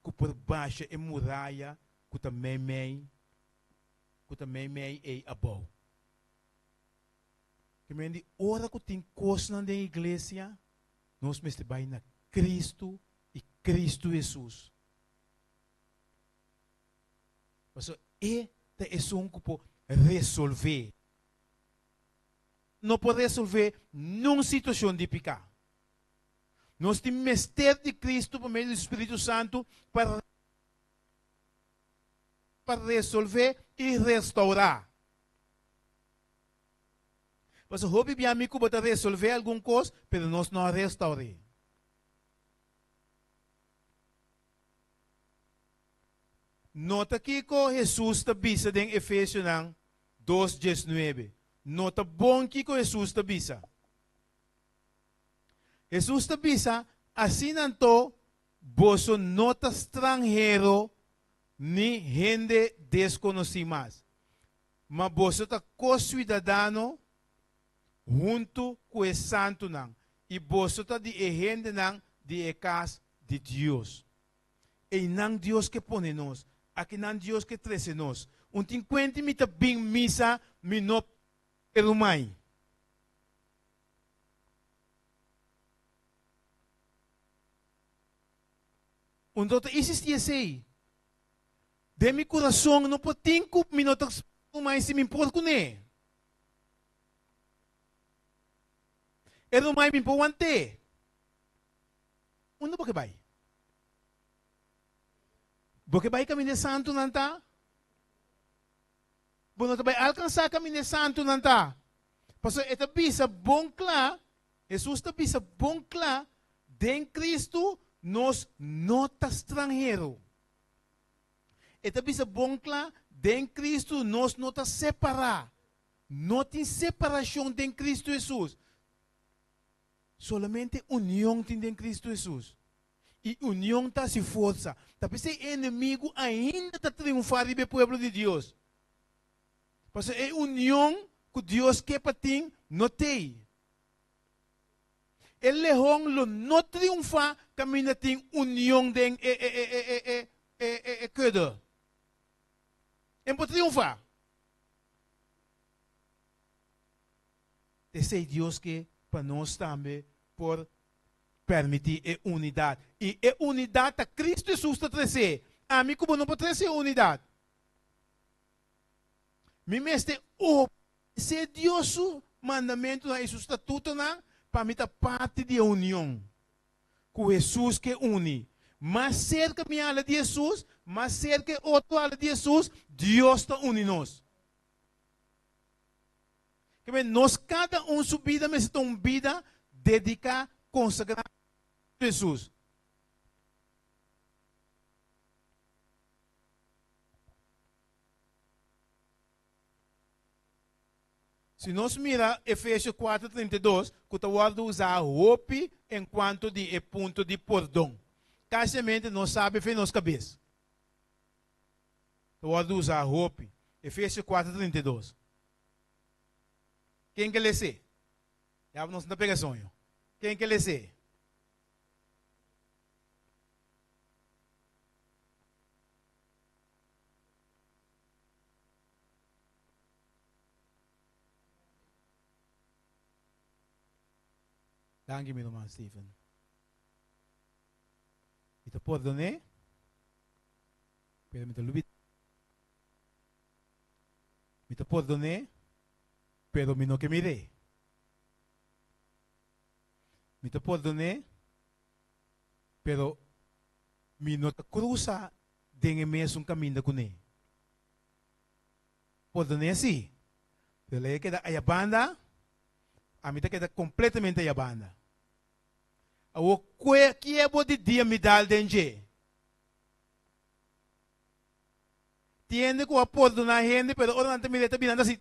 que por baixo é muralha que também é abou. Que me diz, ora que tem coisa na igreja, nós mesmo vai na Cristo e Cristo Jesus. Mas é um que pode resolver. Não pode resolver numa situação de pecado. Nós temos mistério de Cristo por meio do Espírito Santo para resolver e restaurar. Mas o hobby bem amigo pode resolver alguma coisa, mas nós não restauramos. Nota aqui que Jesus está bisa em Efésios 2:19. Nota bom que Jesus está bisa. Jesus está bisa, assim não você não está estrangeiro, ni gente desconhecida mais. mas você está co-cidadano junto com o santo não. E você está de agente não de casa de Deus. E não Deus que põe nós, aqui não Deus que traz nós. Um 50 mita bem missa, me não pelo mais. Doutor, existe assim. De meu coração, não pode 5 minutos mais se me importa com ele. Ele não vai me importa ante. Onde você vai? Você vai caminhar santo não está? Você vai alcançar caminhar santo não está? Porque esta bisa bom claro, Jesus está bisa bom claro, em Cristo nós não estamos estrangeiro. Esta bisa bom claro, em Cristo nós não estamos separados. Não tem separação em Cristo Jesus. Solamente união tem em Cristo Jesus. E união está se força. Tapi se inimigo ainda está triunfando no povo de Deus. Porque é união que Deus quer para ti, não tem. El leão não triunfa, caminha tem união de cuida. Ele pode triunfar. Esse é Deus que para nós também por permitir a unidade. E a unidade a Cristo Jesus está trazendo. A mim como não pode trazer unidade. Me mestre, se Deus o mandamento na Jesus estatuto na para mim parte de união com Jesus que une. Mas cerca minha ala de Jesus, mas cerca outro ala de Jesus, Deus está unindo nós. Que nós cada sua vida, mas uma vida dedicada, consagrada a Jesus. Se nós mirar Efésios 4:32, que está guardando usar hope enquanto de ponto de perdão. Casamento não sabe ver nossa cabeça. Está guardando usar hope. Efésios 4:32. Quem quer ler? Já não está pegando sonho. Quem quer ler? Danke, meu irmão Stephen. E te perdonei, pero me te lubit. Me te perdonei, pero me no que mirei. Me te perdonei, pero me no te cruza de mesmo caminho com ele. Perdonei assim. Pero ele queda a banda. A mim queda completamente a banda. O que é bom de dia me dá dengue. Tiene que o apoio na gente, pero ora não me está virando assim.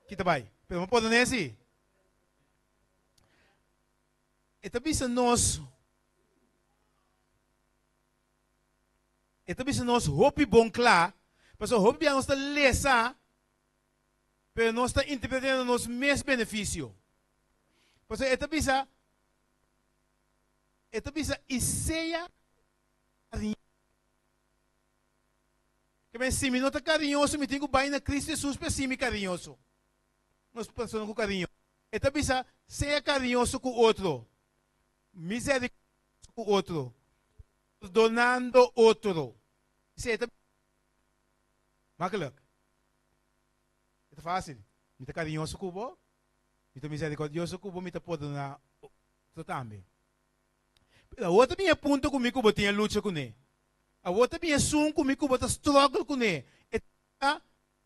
Que vai? Pero não pode nem assim. Esta bisa nós. Esta bisa nós hope bom claro, mas o hope nós está lesa. Pero não está interpretando nos mesmos benefícios. Porque esta bisa iseia carinho. Que se me não está carinhoso, me tenho que ir na Cristo Jesus para ser carinhoso. Nós passamos com carinho. Esta bisa seja carinhoso com o outro. Misericórdia com o outro. Perdonando outro. Isso é makkelijk. É fácil. Me está carinhoso com o outro. Me está misericordioso com o outro. Me está perdonando também. A outra minha ponto comigo, eu tinha luta com ele. A outra minha som comigo, eu struggle com ele. É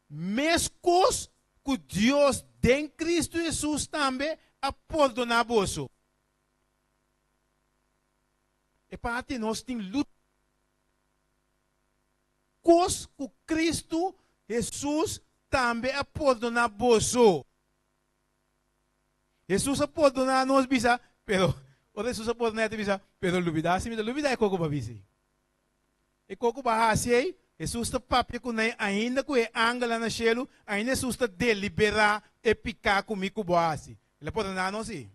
mescos que Deus em Cristo Jesus também a perdonar você. É parte nós tem luta. Cos que Cristo Jesus também a perdonar você. Jesus a perdonar nós bisa, pero o Jesus a perdonar bisa, pero lubida se me lubida é coco babisi. E coco bahasi, Jesus está papia com nós ainda com é angela na chelo, ainda Jesus está deliberar e picar comigo boasi. Ele pode não não sim.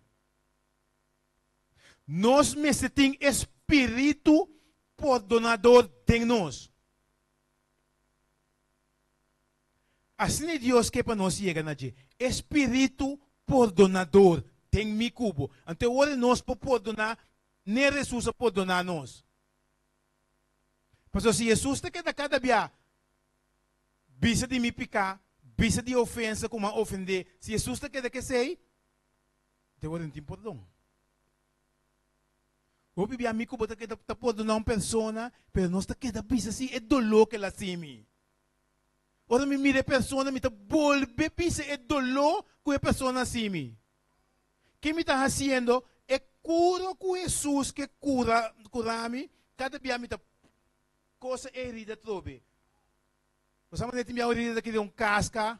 Nós mesmo tem espírito perdonador em nós. Assim Deus que para nós chega na dia. Espírito perdonador tem mi cubo. Então hoje nós por perdonar, nem Jesus pode perdonar nós. Porque se Jesus te queda cada dia, bisa de me picar, bisa de ofensa como ofender, se Jesus te queda que sei, te vou ter perdão. O bibia amigo bota que tá perdonar uma pessoa, pero nós te queda bisa assim, é dolor que ela simi. Ora me mira a pessoa, me tá volve bisa é dolor que a pessoa simi. Que me tá fazendo é cura com Jesus que cura-me, cada dia me tá coisa herida trobe. Você sabe que minha herida que deu casca,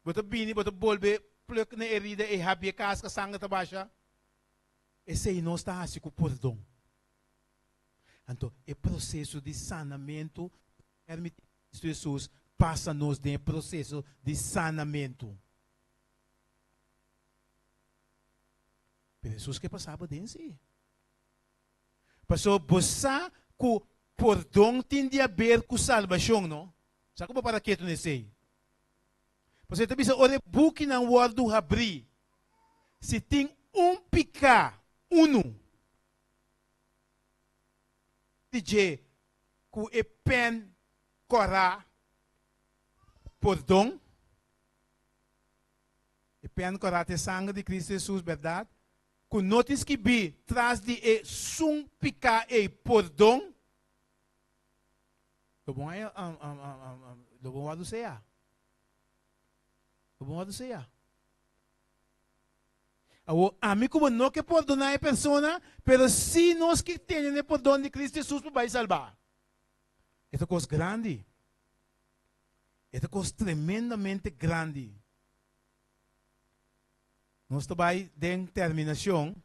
bota bini, bota bolbe, pluk na herida e habia casca sangue tá baixa. Esse aí não está assim com perdão. Então, é processo de sanamento, permite Jesus passa-nos de processo de sanamento. Mas Jesus que passava dentro si. Passou você que perdão tem a ver com salvação, não? Sabe como para que tu não sei? Você também se ore book na word do abrir. Se tem picar, DJ que é pen corá perdão. E pen corá te sangue de Cristo Jesus, verdade? Que notice que bi traz de picar e perdão. Lo bom é lo bom do ceia. Lo bom do ceia. O amigo não que perdonar a pessoa, pero se nós que temos o perdão de Cristo Jesus vai salvar. É uma coisa grande. É uma coisa tremendamente grande. Nós também em terminação.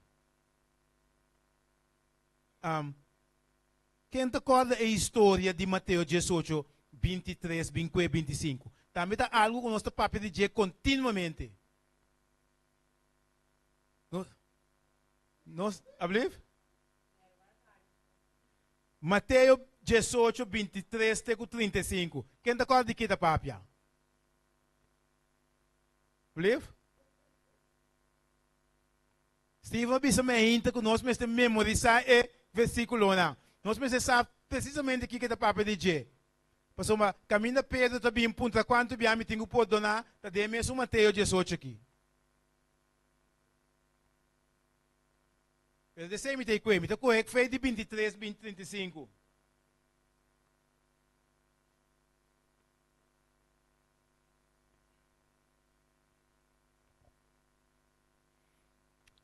Quem te acorda a história de Mateus 18, 23, 24, 25? Também está algo que nós papel de dizer continuamente. Nós, abriu? Mateus 18, 23, 35. Quem te acorda de que está papel? Abriu? Steven bisa me hinta que nós mesmo memorizar o versículo não. Nós mesmo sabe precisamente o que está papel de dizer. Passou uma caminho Pedro também punta quanto bem me tenho por donar, tá de mesmo Mateus 18 aqui. Pero de sei me tem coe, me tá coe que fez de 23, 20, 35.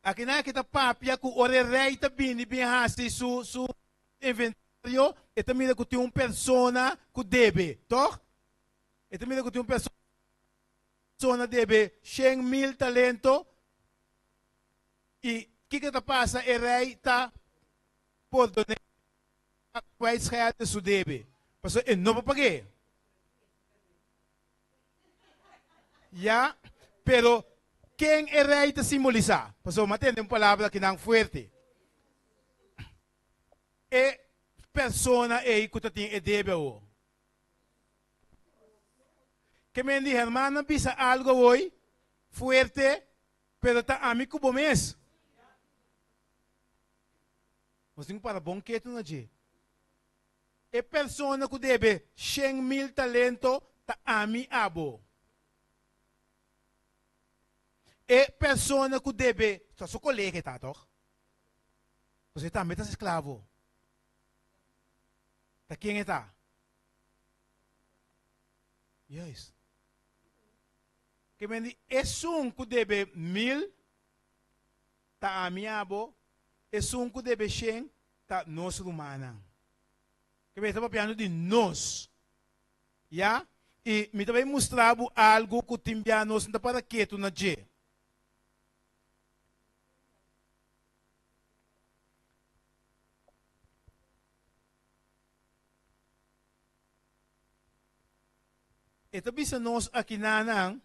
Aqui na kita papia ku ore rei ta bini bem hasi su inventário e também que tem persona ku debe, toh? E também que tem persona debe 100.000 talento e que ta passa e rei ta por donar quais reais su debe. Passou e não paguei. Ya, pero quem é rei te simbolizar? Passou, matende uma palavra que não forte. E persona aí que tem debe o. Que me diz, hermana, pisa algo hoje, fuerte, pero tá amigo bom mês. Nós temos para bom que tu não diz. E persona que deve 100.000 talento, tá amigo. E persona que deve, só seu colega está, toch? Você também está escravo. Tá quem está? Yes. Que me diz, é um que deve 1.000, tá amiabo, é um que deve 100, tá nós romana. Que me está falando de nós. Ya? E me também mostrava algo que timbia nós não para que tu não diz. Ito bisa nós aqui nanang,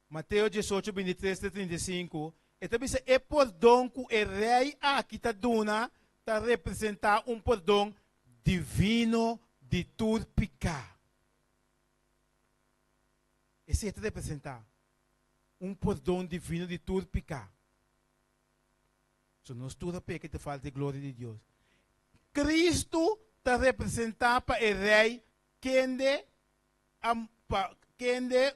Mateus 18, 23 a 35, ito bisa e perdão que o rei aqui está dando, está representar perdão divino de tudo pecado. Esse é representar perdão divino de tudo pecado. So, nós tudo peca te falta de glória de Deus. Cristo está representar para o rei quem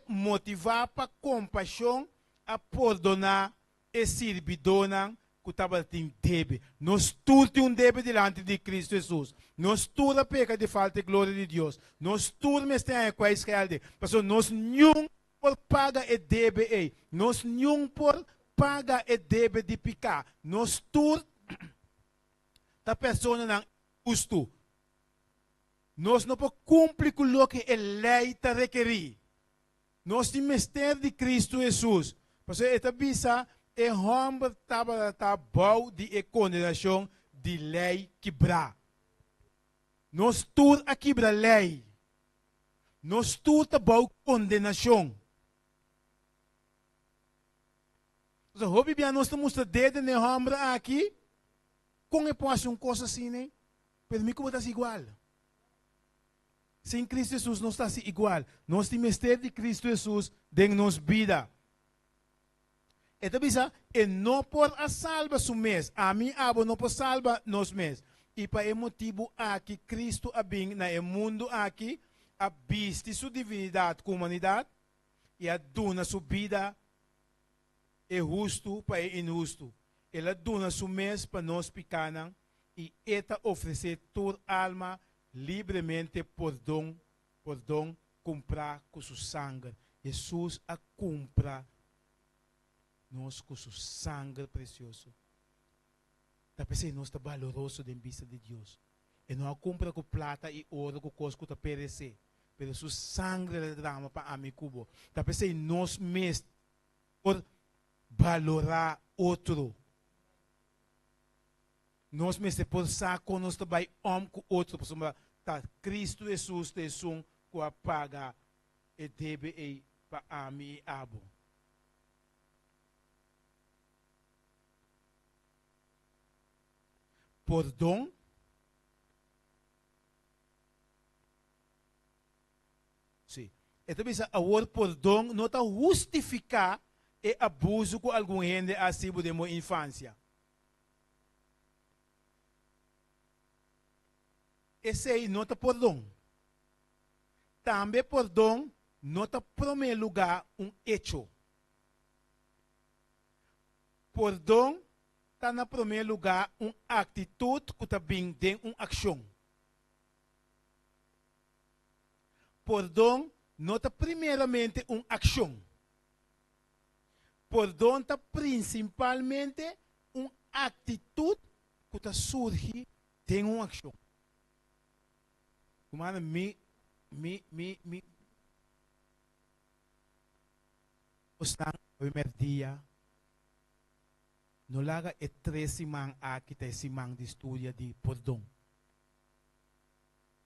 motivar para compaixão a perdonar e servidona que estava tendo débito. Nós tudo temos débito diante de Cristo Jesus. Nós tudo peca de falta de glória de Deus. Nós tudo me estamos com a Israel. Porque nós não por pagar e débito. Nós não por pagar e débito de pecado. Nós tudo da pessoa não justo. Nós não podemos cumprir com o que a lei está requerir. Nós temos mistério de Cristo Jesus. Porque esta bisa é homem estava bom de condenação de lei quebrar. Nós tudo a quebrar lei. Nós tudo está bom condenação. Então, hobby bem nós estamos dedo ne homem aqui. Como é possível uma coisa assim, né? Mas me como está igual. Sem Cristo Jesus não está igual. Nós temos mistério de Cristo Jesus dentro de nossa vida. Então, bisa, e não por a salva su mês. A mim, abo, não por salva nos mês. E para o motivo aqui, Cristo a bem na mundo aqui, a viste sua divindade com a humanidade, e a dona sua vida é justo para o injusto. Ela dona sua mês para nós pecanos, e ela oferece toda alma livremente perdão, comprar com seu sangue. Jesus a compra nós com seu sangue precioso. Da pessoa nós está valoroso de vista de Deus. E não a compra com plata e ouro com coisa que está perecer. Pero seu sangue é drama para a mim cubo. Da pessoa nós mesmos por valorar outro. Nós mesmos por saco nós também com outro. Por exemplo, tá Cristo Jesus te som que apaga e deve para a mim abo. Perdão sim. Então, a word perdão não está justificar o abuso que algum gente ha sido de minha infância. Esse aí não está perdão. Também perdão não está, em primeiro lugar, hecho. Perdão está, na primeiro lugar, atitude que está bem dentro de uma ação. Perdão não está, primeiramente, uma ação. Perdão está, principalmente, uma atitude que está surge dentro de uma ação. Como está o primeiro dia, não laga e 13 man aqui, 13 man de estudia de perdão.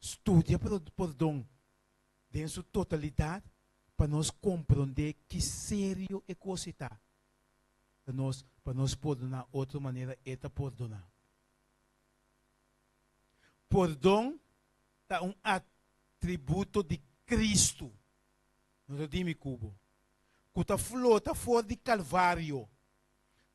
Estudia perdão em sua totalidade para nós compreender que sério é coisa está. Para nós perdonar outra maneira é perdonar. Perdão é atributo de Cristo. Não é de cubo. Que está flota fora de Calvário.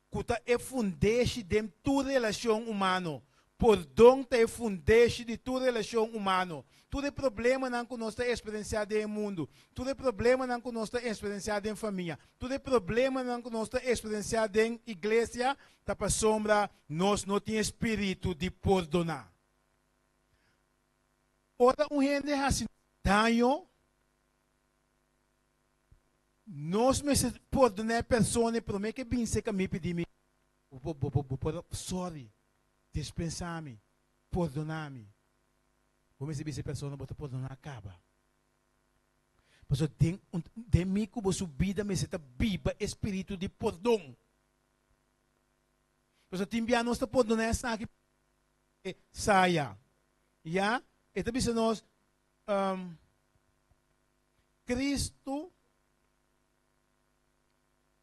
Que é fundeixe de toda relação humana. Perdão é fundeixe de toda relação humana. Todo problema não que nós estamos experienciando no mundo. Todo problema não que nós estamos experienciando em família. Todo problema não que nós estamos experienciando em igreja. Está para sombra, nós não temos espírito de perdonar. Ora, gente assim, daño, nós me perdonar pessoa, para mim que bem sei que me pedir, sorry, dispensar-me, perdonar-me. Como se essa pessoa não pode perdonar, acaba. Porque de mim que você vida me está viva espírito de perdão. Porque tem bem nós perdonar essa aqui saia, já? Então, nós, Cristo,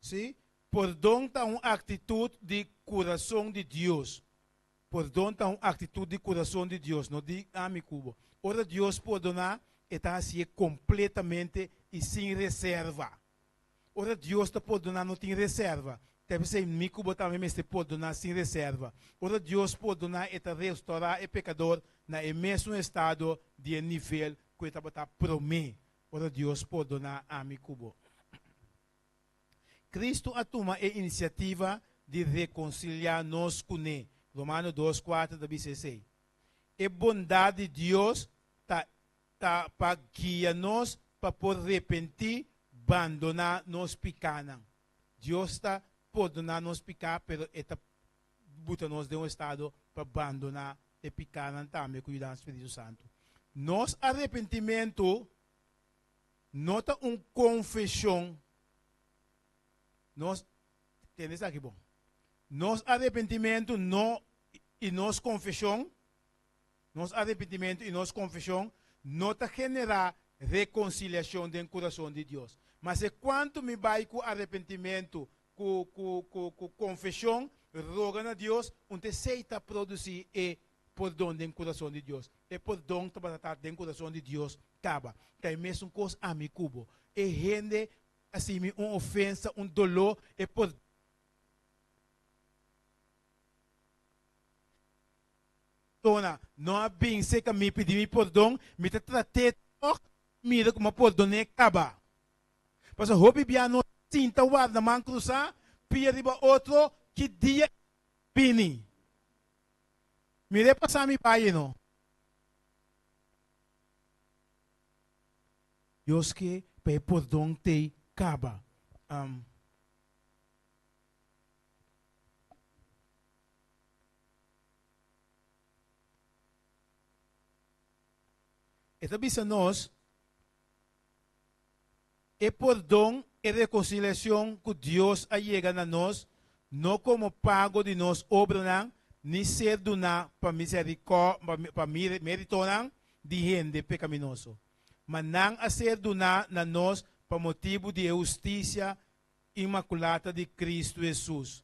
sim, perdão está uma atitude de coração de Deus. Perdão está uma atitude de coração de Deus, não de amigo. Ora Deus perdonar está assim completamente e sem reserva. Ora Deus está perdonando não tem reserva. Deve ser amigo também mas perdonar sem reserva. Ora Deus perdonar está restaurar o pecador na mesmo estado de nível que está prometer. Ora Deus perdonar amigo. Cristo atoma a iniciativa de reconciliar-nos com Ele. Romanos 2, 4 da 16. A bondade de Deus está para guiar-nos para poder arrepentir, abandonar nos pecados. Deus está perdonar nos pecados, mas está botando-nos de um estado para abandonar o pecado também, cuidar do Espírito Santo. Nos arrependimento não é uma confissão. Nós, temos aqui bom. Nos arrependimento não e nos confissão, nos arrependimento e nos confissão não está generar reconciliação dentro do coração de Deus. Mas é quando me vai com arrependimento, com confissão, roga a Deus, onde se está produzir e perdão dentro do coração de Deus. E perdão está para dentro do coração de Deus, acaba. Que é mesmo coisa amigo. E rende assim uma ofensa, um dolor, e perdão. Não há bem se que me pedir perdão, me tratei mira como perdonei acaba. Mas o hobby bia não sinta o ar da man cruzar, pia riba outro que dia bini. Mire passar mi pai não. Deus que pe perdão te acaba. Esta bisa nós é perdão e reconciliação que Deus chega a nós, não como pago de nós obra, nem ser donar para misericórdia, para mérito de gente pecaminoso, mas não a ser donar na nós para motivo de justiça imaculada de Cristo Jesus.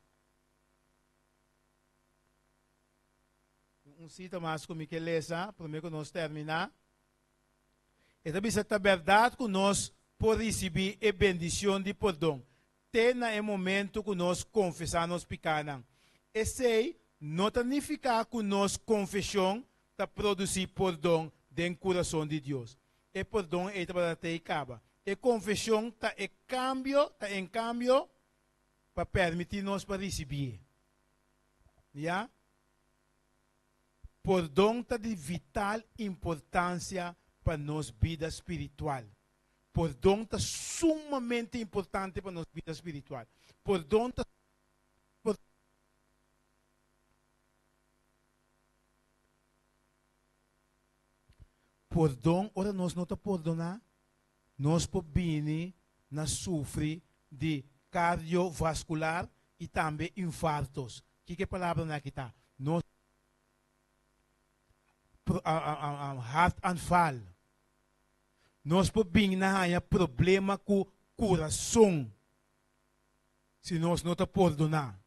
Cita mais comigo que lesa, primeiro que nós terminar. Esta bisa a verdade que nós podemos receber a bendição de perdão. Tem no momento que nós confessamos pecados. Esse não significa que nós confissão para produzir perdão dentro do coração de Deus. E perdão é para ter acaba. E confissão está em cambio para permitir nós para receber. Já? Perdão está de vital importância para nossa vida espiritual. Perdão está sumamente importante para nossa vida espiritual. Perdão está perdão, ora nós não está perdonar, nós podemos sofrer de cardiovascular e também infartos. Que é a palavra aqui está? Nós hartanfall. Nós podemos ter problema com o coração se nós não te perdonar.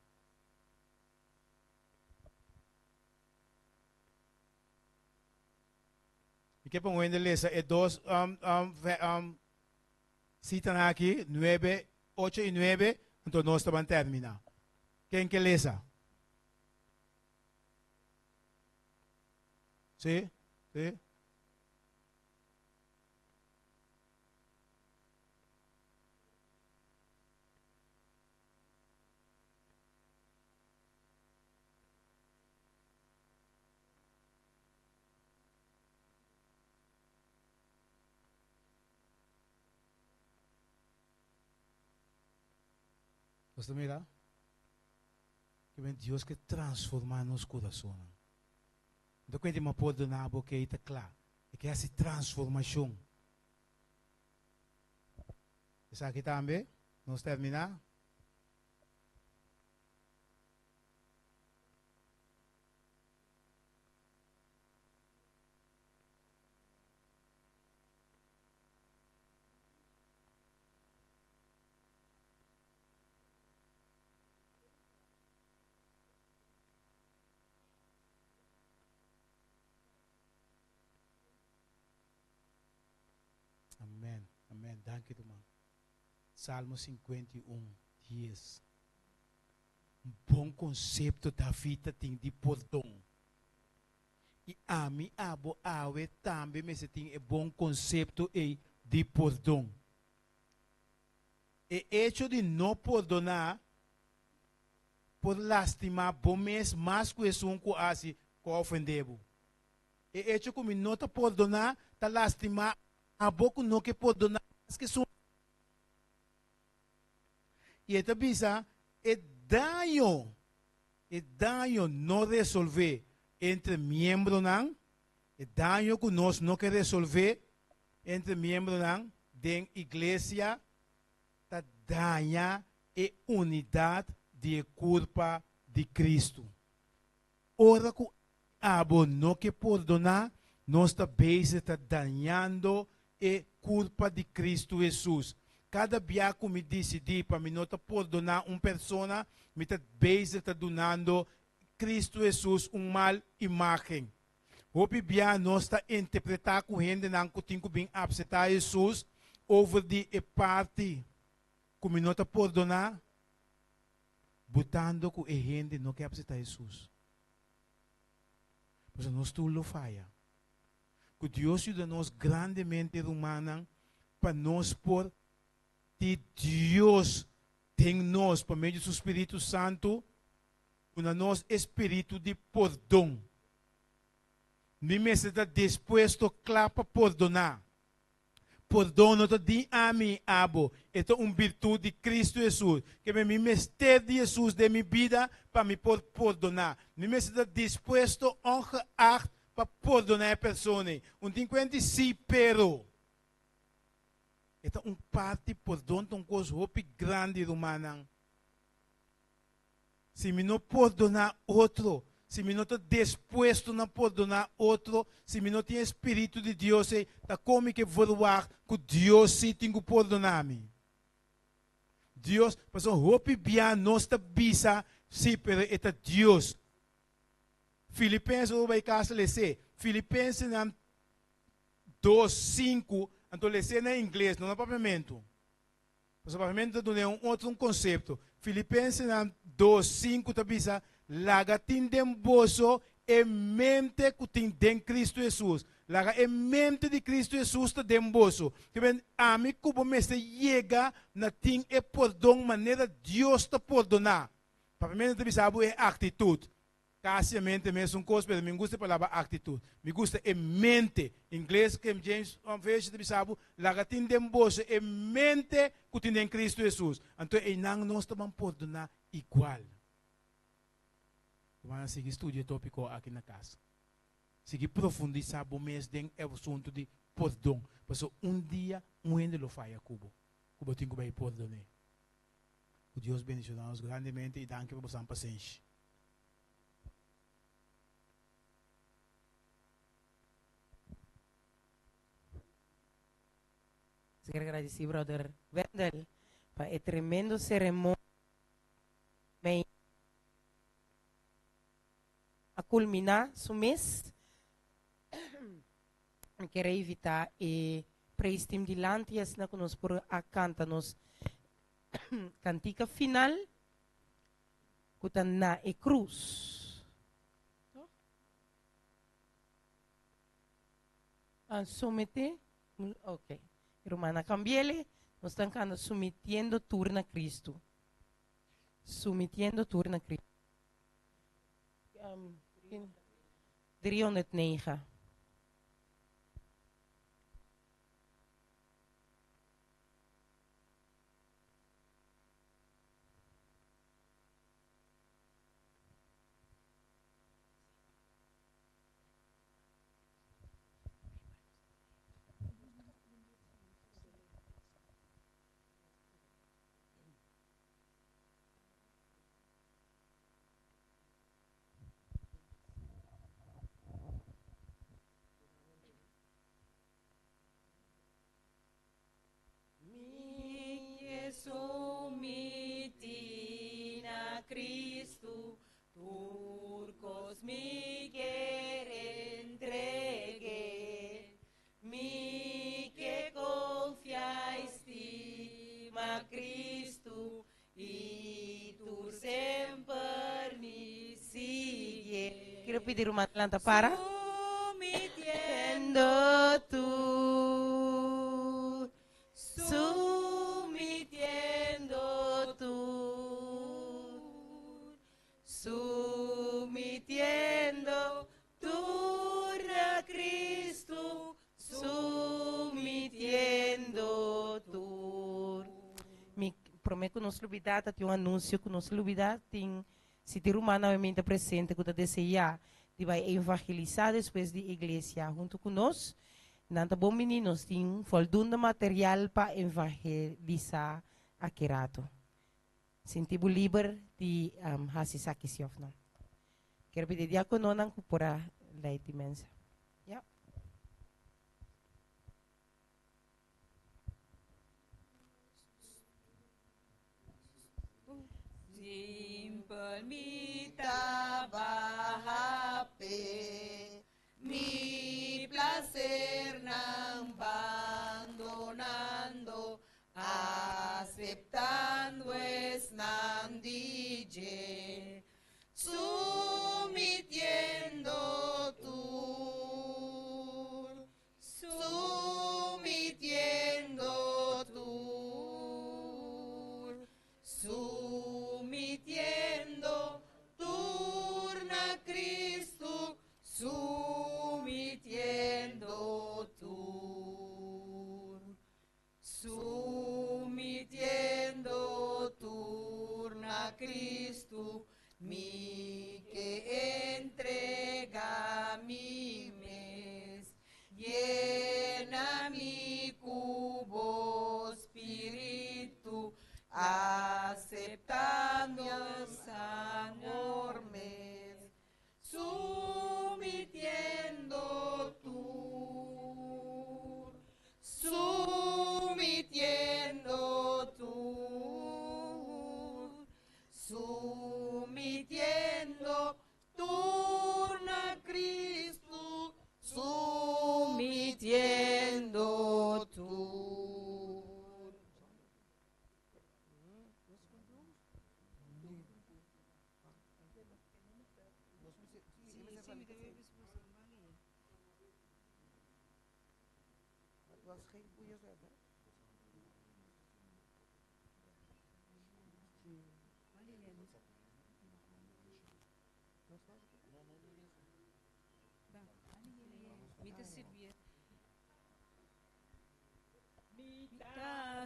E que pongo em lesa é dois citam aqui 9, 8 e 9, então nós estamos terminar. Quem que lesa? Sim? Sim? Você mira? Que vem Deus que transforma nos corações. Então, quando eu pode dar porque está claro, é que essa transformação. Isso aqui também, nós terminar. Amém. Dank u, irmão. Salmo 51, 10. Bom conceito da vida tem de perdão. E a mim, abo, awe, também, mas tem bom conceito de perdão. E hecho de não perdonar, por lastimar, bom mês, mais coisa que assim, que ofendebo. E hecho que não te perdonar, tá lastimar, a boca não que perdonar, mas que são. E esta bisa, é daño não resolver entre membros não, é daño que nós não quer resolver entre membros não, da igreja, tá daña a unidade de culpa de Cristo. Ora que abo não que perdonar, nós também está dañando a culpa de Cristo Jesus. Cada dia que me decidi para me não perdonar uma pessoa, me está está donando Cristo Jesus uma mal imagem. Hope bia nós está interpretar com gente não que tem que bem aceitar Jesus over de parte que me não perdonar, botando que a gente não quer aceitar Jesus. Mas nós tudo falha. Que Deus ajuda-nos grandemente humana para nós por de Deus tem nós, por meio do seu Espírito Santo, um nosso espírito de perdão. Nem está disposto a perdonar. Perdão não de a mim, abo. É uma virtude de Cristo Jesus. Que me mestre de Jesus de minha vida para me perdonar. Nem está disposto a para perdonar a pessoa. Um 50 sim, pero. É parte perdão de uma coisa grande humana. Se me não perdonar outro, se me não estou disposto a perdonar outro, se me não tem Espírito de Deus, está como que voar que Deus se tem que perdonar-me. Deus, mas o hope bia nossa bisa, sim, pero é Deus. Filipenses, eu vou casa ler, Filipenses 2:5. Então, ler em inglês, não é papiamento. O papiamento é um outro conceito. Filipenses 2:5 tabisa, laga tindem boso e mente que tem Cristo Jesus. Laga e mente de Cristo Jesus ta dem boso. Que ben ami kubo meste chega na ting e perdão maneira Deus te perdonar. Papiamento tabisa abo é atitude. Casi mente mesmo coisa, mas me gusta a palavra atitude. Me gusta a mente. Em inglês, King James, veja de bisabo, lagatin dem boso, a mente que tem em Cristo Jesus. Então, não nós também perdonar igual. Vamos seguir estudo tópico aqui na casa. Seguir profundizar o mês do assunto de perdão. Porque dia, ainda lo faz a Cuba. Cuba tem que perdonar. Que Deus bendiga-nos grandemente e danke por sua paciência. Quero agradecer, brother Wendel, para a tremenda cerimônia a culminar o mês. Quero evitar e prestem de lantias na conosco por a canta-nos cantica final que na e cruz. Somete, ok. Romana Cambiele, nos están cantando sometiendo turno a Cristo. Sometiendo turno a Cristo. 309. pedir uma planta para. Sumitiendo tú. Sumitiendo tú. Sumitiendo tú a Cristo. Sumitiendo tú. Me prometo que não se olvidar, tem um anúncio que não se olvidar, tem se ter humanamente presente que deseja de vai evangelizar depois de igreja junto conosco. Nanta bom meninos tem voldoende material para evangelizar aqui rato. Sentibo livre de hasis aqui se não. Quero pedir diácono nang para leite mensa. Ja. Palmita bahape, mi placer nang abandonando, aceptando es nang DJ, sumitiendo tú, sumitiendo tú, sumitiendo turna Cristo, sumitiendo tú, sumitiendo turna Cristo, mi que entrega mi mes, llena mi cubo espíritu, aceptando amor mes, sumitiendo tú, sumitiendo tú, sumitiendo turna Cristo, sumitiendo tú.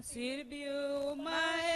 Sirviu, mas